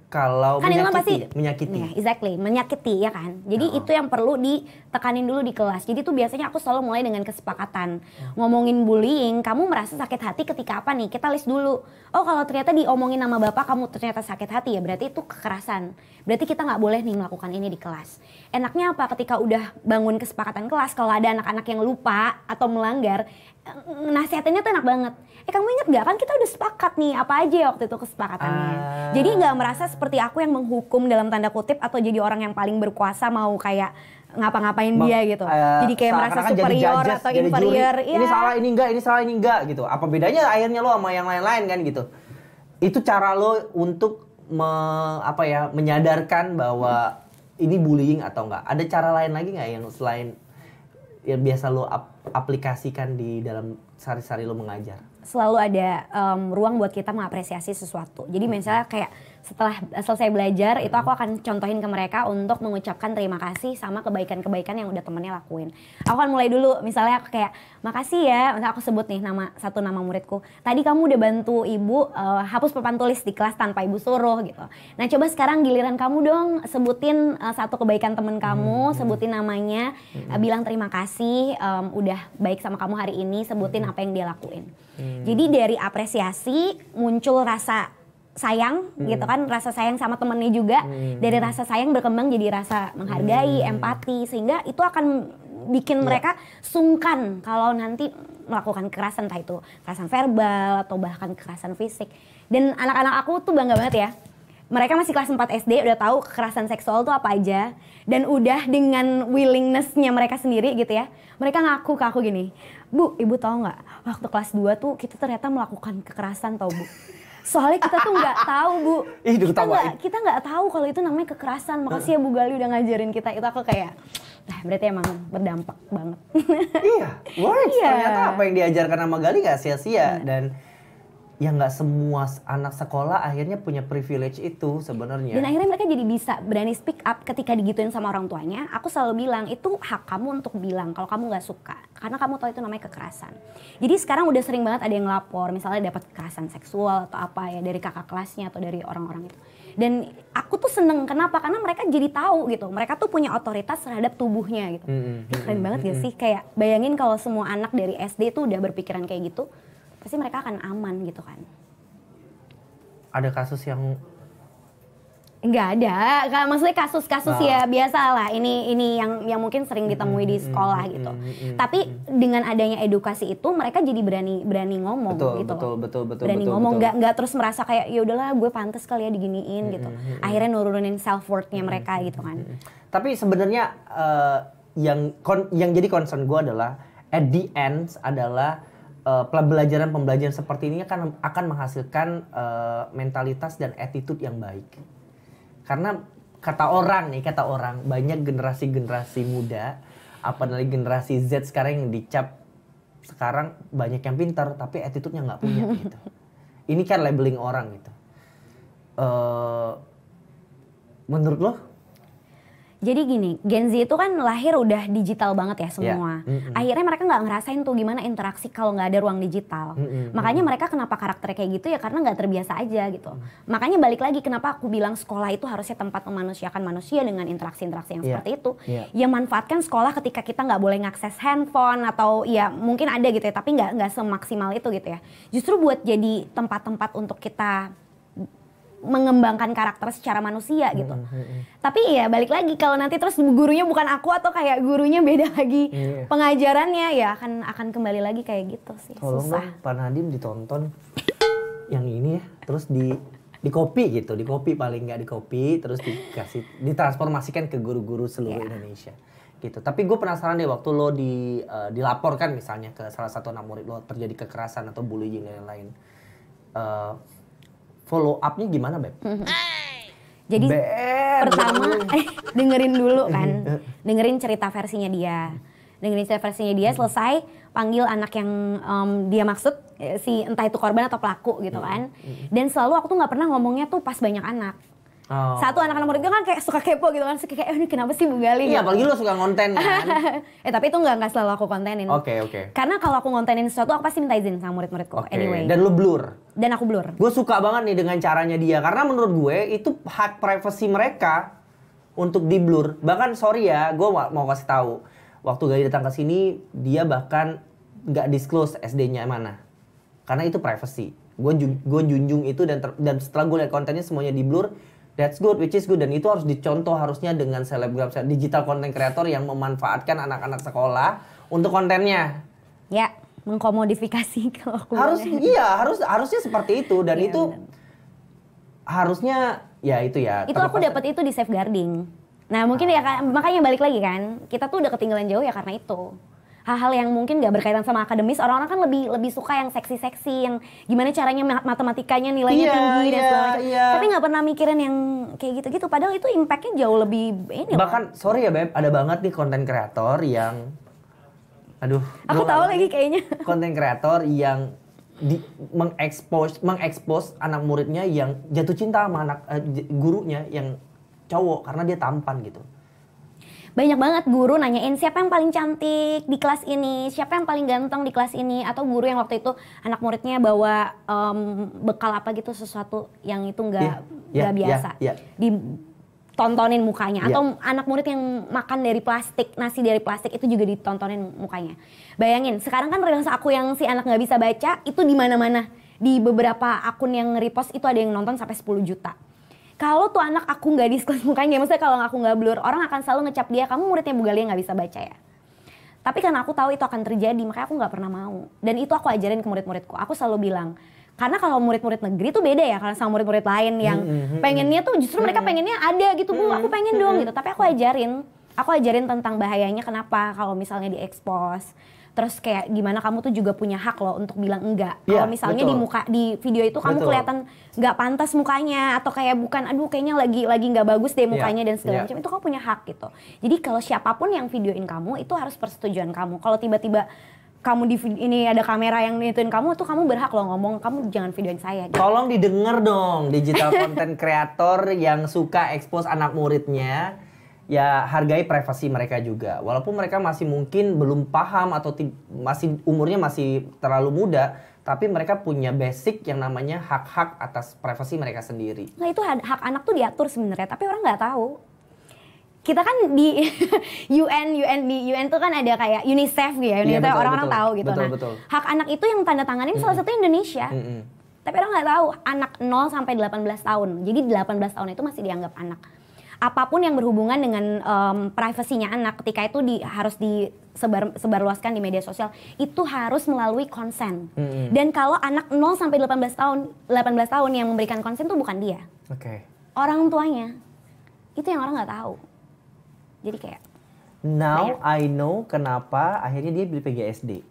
kalau kan itu kan pasti menyakiti. Ya, exactly, menyakiti ya kan. Jadi itu yang perlu ditekanin dulu di kelas. Jadi tuh biasanya aku selalu mulai dengan kesepakatan. Ngomongin bullying, kamu merasa sakit hati ketika apa nih? Kita list dulu. Oh kalau ternyata diomongin nama bapak kamu ternyata sakit hati ya berarti itu kekerasan. Berarti kita nggak boleh nih melakukan ini di kelas. Enaknya apa ketika udah bangun kesepakatan kelas, kalau ada anak-anak yang lupa atau melanggar, nasihatinnya tuh enak banget. Kamu inget gak kan kita udah sepakat nih apa aja ya waktu itu kesepakatannya. Jadi gak merasa seperti aku yang menghukum dalam tanda kutip atau jadi orang yang paling berkuasa mau kayak ngapa-ngapain dia gitu. Jadi kayak merasa superior atau inferior. Ini salah ini enggak gitu. Apa bedanya akhirnya lo sama yang lain-lain kan gitu. Itu cara lo untuk menyadarkan bahwa ini bullying atau enggak. Ada cara lain lagi nggak yang selain yang biasa lo aplikasikan di dalam sehari-hari lo mengajar? Selalu ada ruang buat kita mengapresiasi sesuatu. Jadi misalnya kayak setelah selesai belajar itu aku akan contohin ke mereka untuk mengucapkan terima kasih sama kebaikan-kebaikan yang udah temennya lakuin. Aku akan mulai dulu misalnya kayak makasih ya, misalnya aku sebut nih nama muridku. Tadi kamu udah bantu ibu hapus papan tulis di kelas tanpa ibu suruh gitu. Nah coba sekarang giliran kamu dong sebutin satu kebaikan temen kamu, sebutin namanya, bilang terima kasih udah baik sama kamu hari ini, sebutin apa yang dia lakuin. Jadi dari apresiasi muncul rasa sayang gitu kan, rasa sayang sama temennya juga. Dari rasa sayang berkembang jadi rasa menghargai, empati, sehingga itu akan bikin mereka sungkan kalau nanti melakukan kekerasan, entah itu kekerasan verbal atau bahkan kekerasan fisik. Dan anak-anak aku tuh bangga banget ya. Mereka masih kelas 4 SD udah tahu kekerasan seksual tuh apa aja. Dan udah dengan willingness-nya mereka sendiri gitu ya. Mereka ngaku ke aku gini, Bu, ibu tahu nggak? Waktu kelas 2 tuh kita ternyata melakukan kekerasan tau Bu. Soalnya kita tuh nggak tahu Bu. Kita nggak tahu kalau itu namanya kekerasan. Makasih ya Bu Gali udah ngajarin kita. Itu aku kayak, berarti emang berdampak banget. Iya, works. Ternyata apa yang diajarkan sama Gali nggak sia-sia. Dan ya nggak semua anak sekolah akhirnya punya privilege itu sebenarnya. Dan akhirnya mereka jadi bisa berani speak up ketika digituin sama orang tuanya. Aku selalu bilang itu hak kamu untuk bilang kalau kamu nggak suka, karena kamu tahu itu namanya kekerasan. Jadi sekarang udah sering banget ada yang lapor, misalnya dapat kekerasan seksual atau apa ya dari kakak kelasnya atau dari orang-orang itu. Dan aku tuh seneng, kenapa? Karena mereka jadi tahu gitu, mereka tuh punya otoritas terhadap tubuhnya gitu. Keren banget gak sih? Kayak bayangin kalau semua anak dari SD tuh udah berpikiran kayak gitu, pasti mereka akan aman gitu kan. Ada kasus yang Enggak ada, maksudnya kasus-kasus ya biasa lah. Ini yang mungkin sering ditemui di sekolah gitu. Tapi dengan adanya edukasi itu mereka jadi berani ngomong gitu. Betul. Berani ngomong, nggak terus merasa kayak ya udahlah gue pantas kali ya diginiin gitu. Akhirnya nurunin self worth-nya mereka gitu kan. Tapi sebenarnya yang jadi concern gue adalah at the end adalah pembelajaran seperti ini akan menghasilkan mentalitas dan attitude yang baik. Karena kata orang banyak generasi muda, apalagi generasi Z sekarang yang dicap sekarang banyak yang pintar tapi attitude-nya nggak punya gitu. Ini kan labeling orang gitu. Menurut lo? Jadi gini, Gen Z itu kan lahir udah digital banget ya semua. Akhirnya mereka nggak ngerasain tuh gimana interaksi kalau nggak ada ruang digital. Makanya mereka kenapa karakternya kayak gitu ya karena nggak terbiasa aja gitu. Makanya balik lagi kenapa aku bilang sekolah itu harusnya tempat memanusiakan manusia dengan interaksi-interaksi yang seperti itu. Ya manfaatkan sekolah ketika kita nggak boleh ngakses handphone atau ya mungkin ada gitu ya, tapi nggak semaksimal itu gitu ya. Justru buat jadi tempat-tempat untuk kita mengembangkan karakter secara manusia gitu. Tapi ya balik lagi kalau nanti terus gurunya bukan aku atau kayak gurunya beda lagi pengajarannya ya akan kembali lagi kayak gitu sih. Susah. Pak Nadiem ditonton yang ini ya, terus di copy gitu, di copy paling nggak di copy terus ditransformasikan ke guru-guru seluruh Indonesia gitu. Tapi gue penasaran deh waktu lo dilaporkan misalnya ke salah satu anak murid lo terjadi kekerasan atau bullying dan lain-lain. Follow up-nya gimana, Beb? Jadi pertama dengerin dulu kan. Dengerin cerita versinya dia. Selesai panggil anak yang dia maksud si entah itu korban atau pelaku gitu kan. Dan selalu aku tuh nggak pernah ngomongnya tuh pas banyak anak. Satu anak-anak murid gue kan kayak suka kepo gitu kan, suka kayak ini kenapa sih Bu Gali? Iya, gitu. apalagi lo suka ngonten kan. Tapi itu nggak selalu aku kontenin. Oke. Karena kalau aku ngontenin sesuatu aku pasti minta izin sama murid-muridku. Anyway. Dan lo blur. Dan aku blur. Gue suka banget nih dengan caranya dia, karena menurut gue itu hak privasi mereka untuk di blur. Bahkan sorry ya, gue mau kasih tahu. Waktu Gali datang ke sini, dia bahkan nggak disclose SD-nya mana, karena itu privacy. Gue junjung itu dan setelah gue lihat kontennya semuanya di blur. That's good, which is good, dan itu harus dicontoh harusnya dengan selebgram, digital content creator yang memanfaatkan anak-anak sekolah untuk kontennya. Ya, mengkomodifikasi kalau aku harusnya seperti itu, dan itu bener. Harusnya ya itu ya. Itu aku dapat itu di safeguarding. Nah mungkin ya makanya balik lagi kan, kita tuh udah ketinggalan jauh ya karena itu. Hal-hal yang mungkin gak berkaitan sama akademis, orang-orang kan lebih suka yang seksi-seksi, yang gimana caranya matematikanya nilainya tinggi dan segala macam. Tapi gak pernah mikirin yang kayak gitu-gitu, padahal itu impactnya jauh lebih ini. Bahkan, sorry ya Beb, ada banget nih konten kreator yang, aku tahu lagi kayaknya. Konten kreator yang mengekspos anak muridnya yang jatuh cinta sama anak gurunya yang cowok karena dia tampan gitu. Banyak banget guru nanyain siapa yang paling cantik di kelas ini, siapa yang paling ganteng di kelas ini, atau guru yang waktu itu anak muridnya bawa bekal apa gitu, sesuatu yang itu nggak biasa, ditontonin mukanya, atau anak murid yang makan dari plastik, nasi dari plastik itu juga ditontonin mukanya. Bayangin, sekarang kan reels aku yang si anak nggak bisa baca itu di mana-mana, di beberapa akun yang nge-repost itu ada yang nonton sampai 10 juta. Kalau tuh anak aku nggak disclose mukanya, maksudnya kalau aku nggak blur, orang akan selalu ngecap dia, kamu muridnya Bu Gali nggak bisa baca ya. Tapi karena aku tahu itu akan terjadi, makanya aku nggak pernah mau. Dan itu aku ajarin ke murid-muridku. Aku selalu bilang, karena kalau murid-murid negeri tuh beda ya, karena sama murid-murid lain yang pengennya tuh justru mereka pengennya ada gitu, Bu, aku pengen dong gitu. Tapi aku ajarin tentang bahayanya kenapa kalau misalnya diekspos. Terus kayak gimana kamu tuh juga punya hak loh untuk bilang enggak. Kalau misalnya di video itu kamu kelihatan nggak pantas mukanya, atau kayak bukan, kayaknya lagi nggak bagus deh mukanya dan segala macam, itu kamu punya hak gitu. Jadi kalau siapapun yang videoin kamu itu harus persetujuan kamu. Kalau tiba-tiba kamu ini ada kamera yang nituin kamu, tuh kamu berhak loh ngomong, kamu jangan videoin saya. Gitu. Tolong didengar dong digital content creator yang suka expose anak muridnya. Ya hargai privasi mereka juga. Walaupun mereka masih mungkin belum paham atau masih umurnya masih terlalu muda, tapi mereka punya basic yang namanya hak-hak atas privasi mereka sendiri. Nah itu hak anak tuh diatur sebenarnya, tapi orang nggak tahu. Kita kan di UN tuh kan ada kayak UNICEF gitu ya, UNICEF orang-orang tahu gitu. Betul. Hak anak itu yang tanda tanganin salah satu Indonesia. Tapi orang nggak tahu, anak 0 sampai 18 tahun. Jadi 18 tahun itu masih dianggap anak. Apapun yang berhubungan dengan privasinya anak, ketika itu harus disebarluaskan di media sosial, itu harus melalui konsen. Dan kalau anak 0 sampai 18 tahun yang memberikan konsen itu bukan dia. Orang tuanya. Itu yang orang nggak tahu. Jadi kayak now I know kenapa akhirnya dia beli PGSD.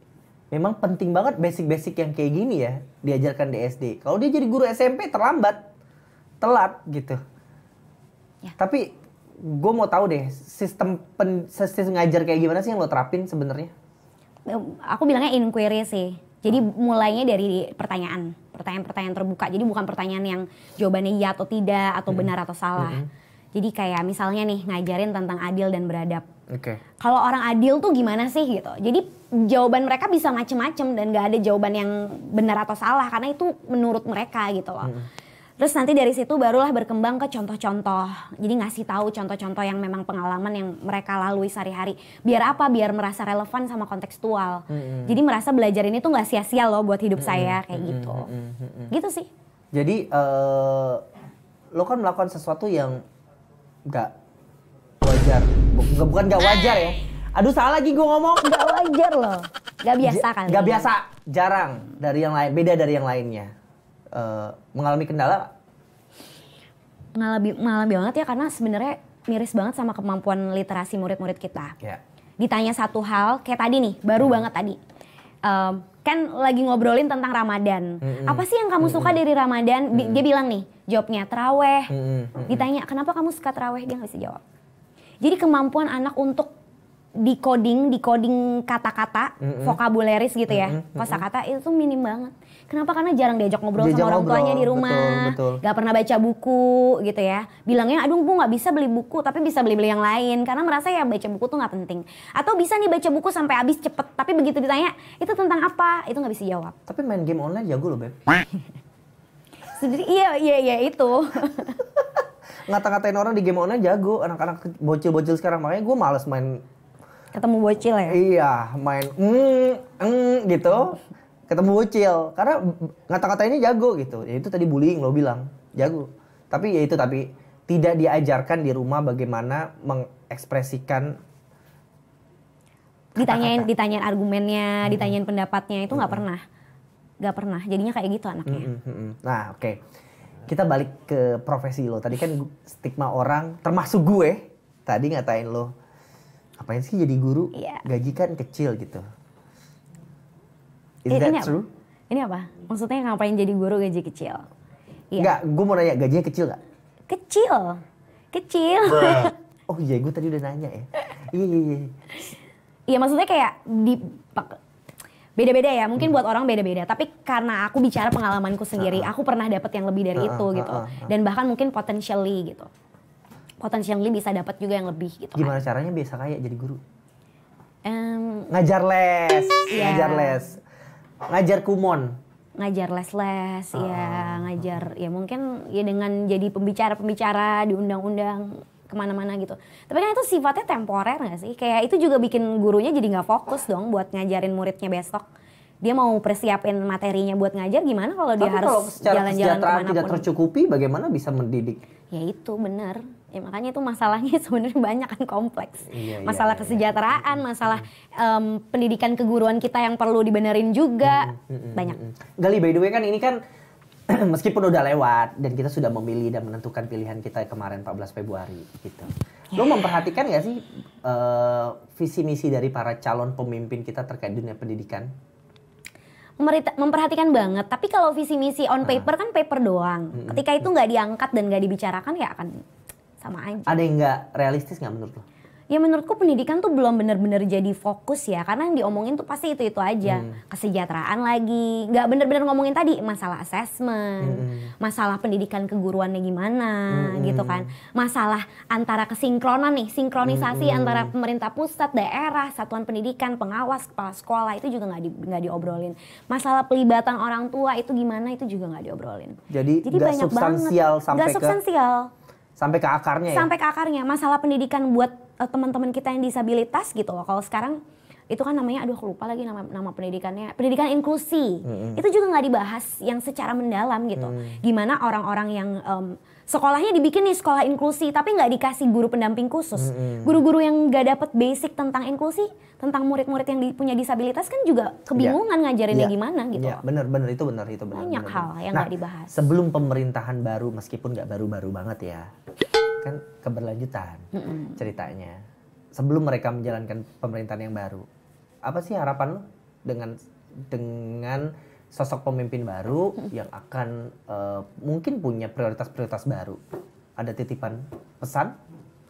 Memang penting banget basic-basic yang kayak gini ya diajarkan di SD. Kalau dia jadi guru SMP telat gitu. Ya. Tapi gue mau tahu deh sistem ngajar kayak gimana sih yang lo terapin sebenarnya? Aku bilangnya inquiry sih. Jadi mulainya dari pertanyaan terbuka. Jadi bukan pertanyaan yang jawabannya iya atau tidak atau benar atau salah. Jadi kayak misalnya nih ngajarin tentang adil dan beradab. Kalau orang adil tuh gimana sih gitu. Jadi jawaban mereka bisa macem-macem dan gak ada jawaban yang benar atau salah karena itu menurut mereka gitu loh. Terus nanti dari situ barulah berkembang ke contoh-contoh. Jadi ngasih tahu contoh-contoh yang memang pengalaman yang mereka lalui sehari-hari. Biar apa? Biar merasa relevan sama kontekstual. Jadi merasa belajar ini tuh nggak sia-sia loh buat hidup saya kayak gitu. Gitu sih. Jadi lo kan melakukan sesuatu yang nggak wajar. Bukan nggak wajar ya. Aduh salah lagi gue ngomong. Nggak wajar loh. Nggak biasa kan? Nggak biasa. Jarang dari yang lain. Beda dari yang lainnya. Mengalami kendala? Mengalami banget ya, karena sebenarnya miris banget sama kemampuan literasi murid-murid kita. Ditanya satu hal, kayak tadi nih, baru banget tadi. Kan lagi ngobrolin tentang Ramadan. Apa sih yang kamu suka dari Ramadan? Dia bilang nih, jawabnya terawih. Ditanya, kenapa kamu suka terawih? Dia nggak bisa jawab. Jadi kemampuan anak untuk decoding kata-kata, vocabularies gitu ya, kosakata itu tuh minim banget. Kenapa? Karena jarang diajak ngobrol sama orang tuanya di rumah, gak pernah baca buku gitu ya. Bilangnya, aduh bu gak bisa beli buku, tapi bisa beli-beli yang lain. Karena merasa ya baca buku tuh gak penting. Atau bisa nih baca buku sampai habis cepet, tapi begitu ditanya, itu tentang apa? Itu gak bisa jawab. Tapi main game online jago loh Beb. Iya itu. Ngata-ngatain orang di game online jago, anak-anak bocil-bocil sekarang. Makanya gue males main. Ketemu bocil ya? Iya, main gitu. Ketemu bocil, karena ngata-ngatainnya jago gitu. Ya itu tadi bullying lo bilang, jago. Tapi ya itu tidak diajarkan di rumah bagaimana mengekspresikan ditanyain argumennya, ditanyain pendapatnya, itu nggak pernah. Jadinya kayak gitu anaknya. Nah, oke. Kita balik ke profesi lo. Tadi kan stigma orang, termasuk gue, tadi ngatain lo, apain sih jadi guru? Iya. Gaji kan kecil gitu. Is that true? Ini apa? Maksudnya ngapain jadi guru gaji kecil? Iya. Enggak, gue mau nanya, gajinya kecil gak? Kecil. Oh iya, gue tadi udah nanya ya. Iya. Iya, maksudnya kayak beda-beda ya. Mungkin buat orang beda-beda. Tapi karena aku bicara pengalamanku sendiri, aku pernah dapet yang lebih dari itu gitu. Dan bahkan mungkin potentially gitu. Potentially bisa dapat juga yang lebih gitu. Gimana caranya biasa kaya jadi guru? Ngajar les. Ngajar kumon. Ngajar les-les, ya ngajar, ya mungkin ya dengan jadi pembicara-pembicara di undang-undang kemana-mana gitu. Tapi kan itu sifatnya temporer gak sih? Kayak itu juga bikin gurunya jadi gak fokus dong buat ngajarin muridnya besok. Dia mau persiapin materinya buat ngajar, gimana kalau dia harus jalan-jalan kemanapun. Tidak tercukupi, bagaimana bisa mendidik? Ya itu benar. Ya makanya itu masalahnya sebenarnya banyak kan, kompleks. Masalah kesejahteraan, masalah pendidikan keguruan kita yang perlu dibenerin juga. Banyak. Gali, by the way kan ini kan meskipun udah lewat dan kita sudah memilih dan menentukan pilihan kita kemarin 14 Februari gitu. Lo memperhatikan gak sih visi misi dari para calon pemimpin kita terkait dunia pendidikan? Memperhatikan banget. Tapi kalau visi misi on paper kan paper doang. Ketika itu nggak diangkat dan nggak dibicarakan ya akan sama aja. Ada yang nggak realistis nggak menurut lo? Ya menurutku pendidikan tuh belum benar-benar jadi fokus ya, karena yang diomongin tuh pasti itu aja. Kesejahteraan lagi, nggak benar-benar ngomongin tadi masalah assessment, masalah pendidikan keguruannya gimana gitu kan, masalah antara kesinkronan nih, sinkronisasi antara pemerintah pusat, daerah, satuan pendidikan, pengawas, kepala sekolah itu juga nggak diobrolin. Masalah pelibatan orang tua itu gimana, itu juga nggak diobrolin. Jadi banyak substansial banget. Sampai ke akarnya ya? Sampai ke akarnya. Masalah pendidikan buat teman-teman kita yang disabilitas gitu loh. Kalau sekarang itu kan namanya, aduh aku lupa lagi nama pendidikannya. Pendidikan inklusi. Itu juga nggak dibahas yang secara mendalam gitu. Gimana orang-orang yang sekolahnya dibikin nih sekolah inklusi, tapi nggak dikasih guru pendamping khusus. Guru-guru yang nggak dapet basic tentang inklusi, tentang murid-murid yang punya disabilitas kan juga kebingungan ngajarinnya gimana gitu. Iya, benar itu benar. Banyak hal yang nggak dibahas. Sebelum pemerintahan baru, meskipun nggak baru-baru banget ya, kan keberlanjutan ceritanya. Sebelum mereka menjalankan pemerintahan yang baru, apa sih harapan lo dengan sosok pemimpin baru yang akan mungkin punya prioritas-prioritas baru? Ada titipan pesan?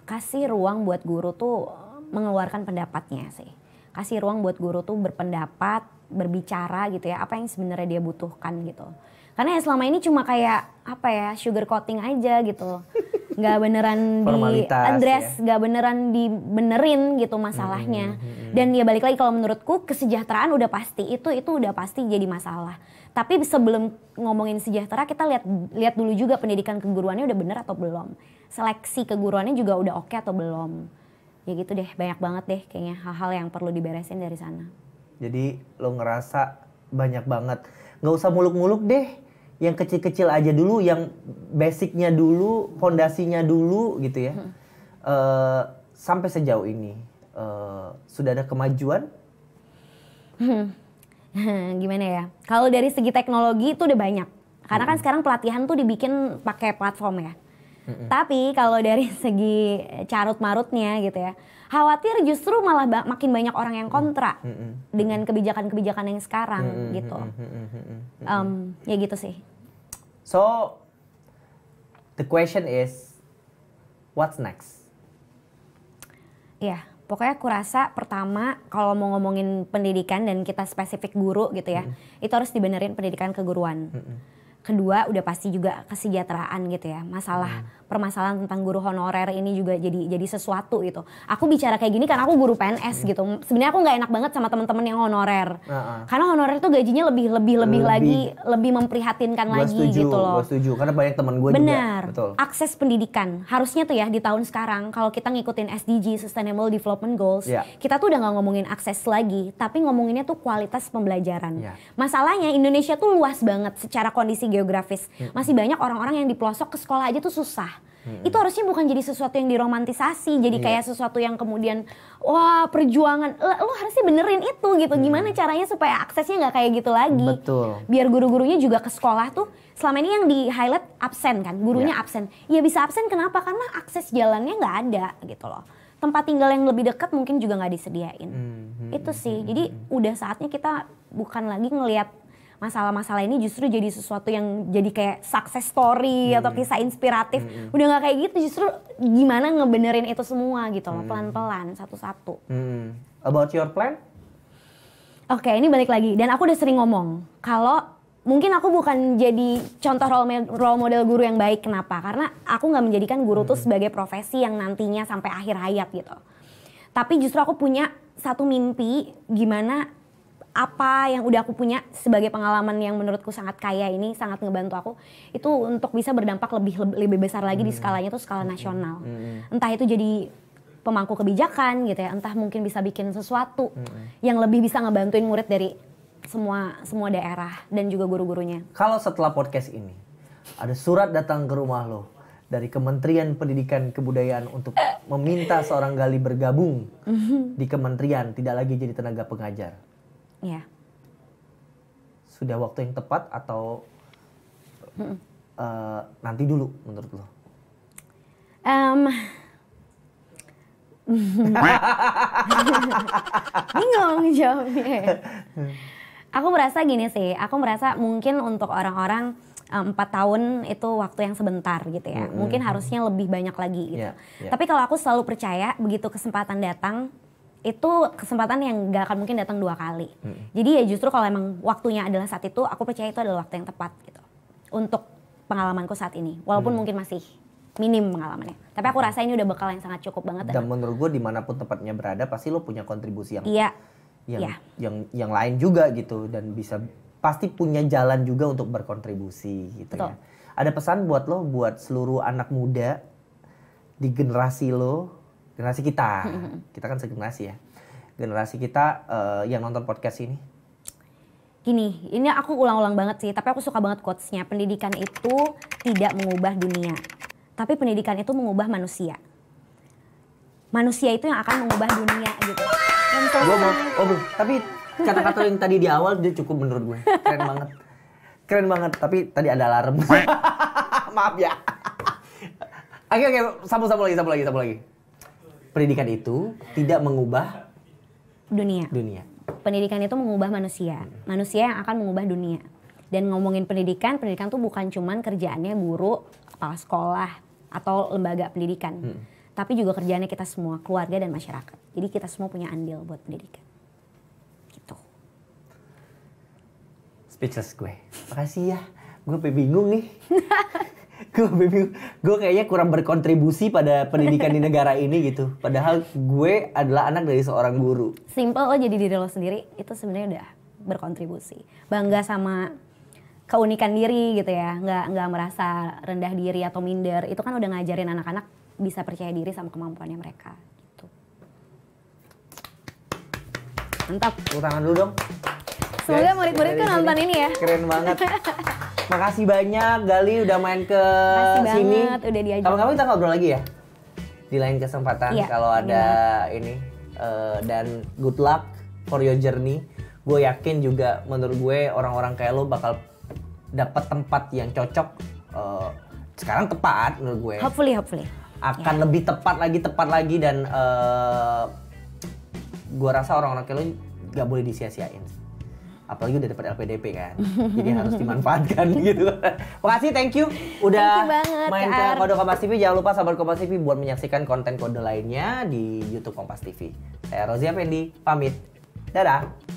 Kasih ruang buat guru tuh mengeluarkan pendapatnya sih. Kasih ruang buat guru tuh berpendapat, berbicara gitu ya, apa yang sebenarnya dia butuhkan gitu. Karena ya selama ini cuma kayak apa ya, sugar coating aja gitu. Nggak beneran di-address, nggak beneran dibenerin gitu masalahnya. Dan ya balik lagi, kalau menurutku kesejahteraan udah pasti, itu udah pasti jadi masalah. Tapi sebelum ngomongin sejahtera, kita lihat dulu juga pendidikan keguruannya udah bener atau belum. Seleksi keguruannya juga udah oke atau belum. Ya gitu deh, banyak banget deh kayaknya hal-hal yang perlu diberesin dari sana. Jadi lo ngerasa banyak banget, nggak usah muluk-muluk deh. Yang kecil-kecil aja dulu, yang basicnya dulu, fondasinya dulu gitu ya. Sampai sejauh ini sudah ada kemajuan? Gimana ya? Kalau dari segi teknologi itu udah banyak. Karena kan sekarang pelatihan tuh dibikin pakai platform ya. Tapi kalau dari segi carut-marutnya gitu ya, khawatir justru malah makin banyak orang yang kontra dengan kebijakan-kebijakan yang sekarang gitu. Ya gitu sih. So, the question is, what's next? Ya, Pokoknya aku rasa pertama kalau mau ngomongin pendidikan dan kita spesifik guru gitu ya, itu harus dibenerin pendidikan keguruan. Kedua udah pasti juga kesejahteraan gitu ya. Permasalahan tentang guru honorer ini juga jadi sesuatu gitu. Aku bicara kayak gini karena aku guru PNS gitu. Sebenarnya aku nggak enak banget sama teman-teman yang honorer. Karena honorer tuh gajinya lebih lagi, lebih memprihatinkan lagi gitu loh. Gue setuju, karena banyak teman gue juga. Benar. Akses pendidikan harusnya tuh ya di tahun sekarang kalau kita ngikutin SDG Sustainable Development Goals, kita tuh udah nggak ngomongin akses lagi, tapi ngomonginnya tuh kualitas pembelajaran. Masalahnya Indonesia tuh luas banget secara kondisi geografis. Masih banyak orang-orang yang di pelosok ke sekolah aja tuh susah. Itu harusnya bukan jadi sesuatu yang diromantisasi, jadi kayak sesuatu yang kemudian wah perjuangan, lo harusnya benerin itu gitu. Gimana caranya supaya aksesnya nggak kayak gitu lagi. Betul. Biar guru-gurunya juga ke sekolah tuh, selama ini yang di highlight absen kan, gurunya absen. Ya bisa absen kenapa? Karena akses jalannya nggak ada gitu loh. Tempat tinggal yang lebih dekat mungkin juga nggak disediain. Itu sih, jadi udah saatnya kita bukan lagi ngelihat masalah-masalah ini justru jadi sesuatu yang jadi kayak success story atau kisah inspiratif. Udah gak kayak gitu, justru gimana ngebenerin itu semua gitu loh, pelan-pelan, satu-satu. About your plan? Oke, ini balik lagi. Dan aku udah sering ngomong, kalau mungkin aku bukan jadi contoh role model guru yang baik. Kenapa? Karena aku gak menjadikan guru tuh sebagai profesi yang nantinya sampai akhir hayat gitu. Tapi justru aku punya satu mimpi gimana apa yang udah aku punya sebagai pengalaman yang menurutku sangat kaya ini, sangat ngebantu aku, itu untuk bisa berdampak lebih besar lagi di skalanya tuh skala nasional. Entah itu jadi pemangku kebijakan gitu ya, entah mungkin bisa bikin sesuatu yang lebih bisa ngebantuin murid dari semua daerah dan juga guru-gurunya. Kalau setelah podcast ini ada surat datang ke rumah lo dari Kementerian Pendidikan Kebudayaan untuk meminta seorang Gali bergabung di kementerian, tidak lagi jadi tenaga pengajar. Iya. Sudah waktu yang tepat atau nanti dulu menurut lo? Bingung jawabnya. Aku merasa gini sih, aku merasa mungkin untuk orang-orang 4 tahun itu waktu yang sebentar gitu ya. Mungkin harusnya lebih banyak lagi gitu. Tapi kalau aku selalu percaya begitu kesempatan datang, itu kesempatan yang gak akan mungkin datang 2 kali. Jadi ya justru kalau emang waktunya adalah saat itu, aku percaya itu adalah waktu yang tepat gitu. Untuk pengalamanku saat ini. Walaupun mungkin masih minim pengalamannya. Tapi aku rasa ini udah bekal yang sangat cukup banget. Dan menurut gue dimanapun tempatnya berada, pasti lo punya kontribusi yang lain juga gitu. Dan bisa pasti punya jalan juga untuk berkontribusi gitu. Betul. Ya. Ada pesan buat lo, buat seluruh anak muda di generasi lo, generasi kita kan segenerasi ya. Generasi kita yang nonton podcast ini. Gini, ini aku ulang-ulang banget sih, tapi aku suka banget quotes-nya. Pendidikan itu tidak mengubah dunia, tapi pendidikan itu mengubah manusia. Manusia itu yang akan mengubah dunia gitu. Tapi kata-kata yang tadi di awal dia cukup menurut gue. Keren banget, tapi tadi ada alarm. Maaf ya. Oke, sambung lagi. Pendidikan itu tidak mengubah dunia. Pendidikan itu mengubah manusia. Manusia yang akan mengubah dunia. Dan ngomongin pendidikan tuh bukan cuman kerjaannya guru, kepala sekolah, atau lembaga pendidikan. Tapi juga kerjaannya kita semua, keluarga dan masyarakat. Jadi kita semua punya andil buat pendidikan. Gitu. Speechless gue. Makasih ya. Gue bingung nih. Gue kayaknya kurang berkontribusi pada pendidikan di negara ini gitu. Padahal gue adalah anak dari seorang guru. Simple, lo jadi diri lo sendiri itu sebenarnya udah berkontribusi. Bangga sama keunikan diri gitu ya, nggak merasa rendah diri atau minder. Itu kan udah ngajarin anak-anak bisa percaya diri sama kemampuannya mereka. Gitu. Mantap. Tepuk tangan dulu dong. Semoga murid-muridku nonton ini ya. Keren banget. Makasih banyak Gali udah main ke sini. Banget, udah diajak. Kapan-kapan kita ngobrol lagi ya di lain kesempatan kalau ada ini. Dan good luck for your journey. Gue yakin juga menurut gue orang-orang kayak lo bakal dapat tempat yang cocok. Sekarang tepat menurut gue. Hopefully. Akan lebih tepat lagi dan gue rasa orang-orang kayak lo gak boleh disia-siain. Apalagi udah dapat LPDP kan. Jadi harus dimanfaatkan gitu. Makasih, thank you udah main ke Kode Kompas TV. Jangan lupa sahabat Kompas TV buat menyaksikan konten kode lainnya di YouTube Kompas TV. Saya Rozi Effendi, pamit. Dadah.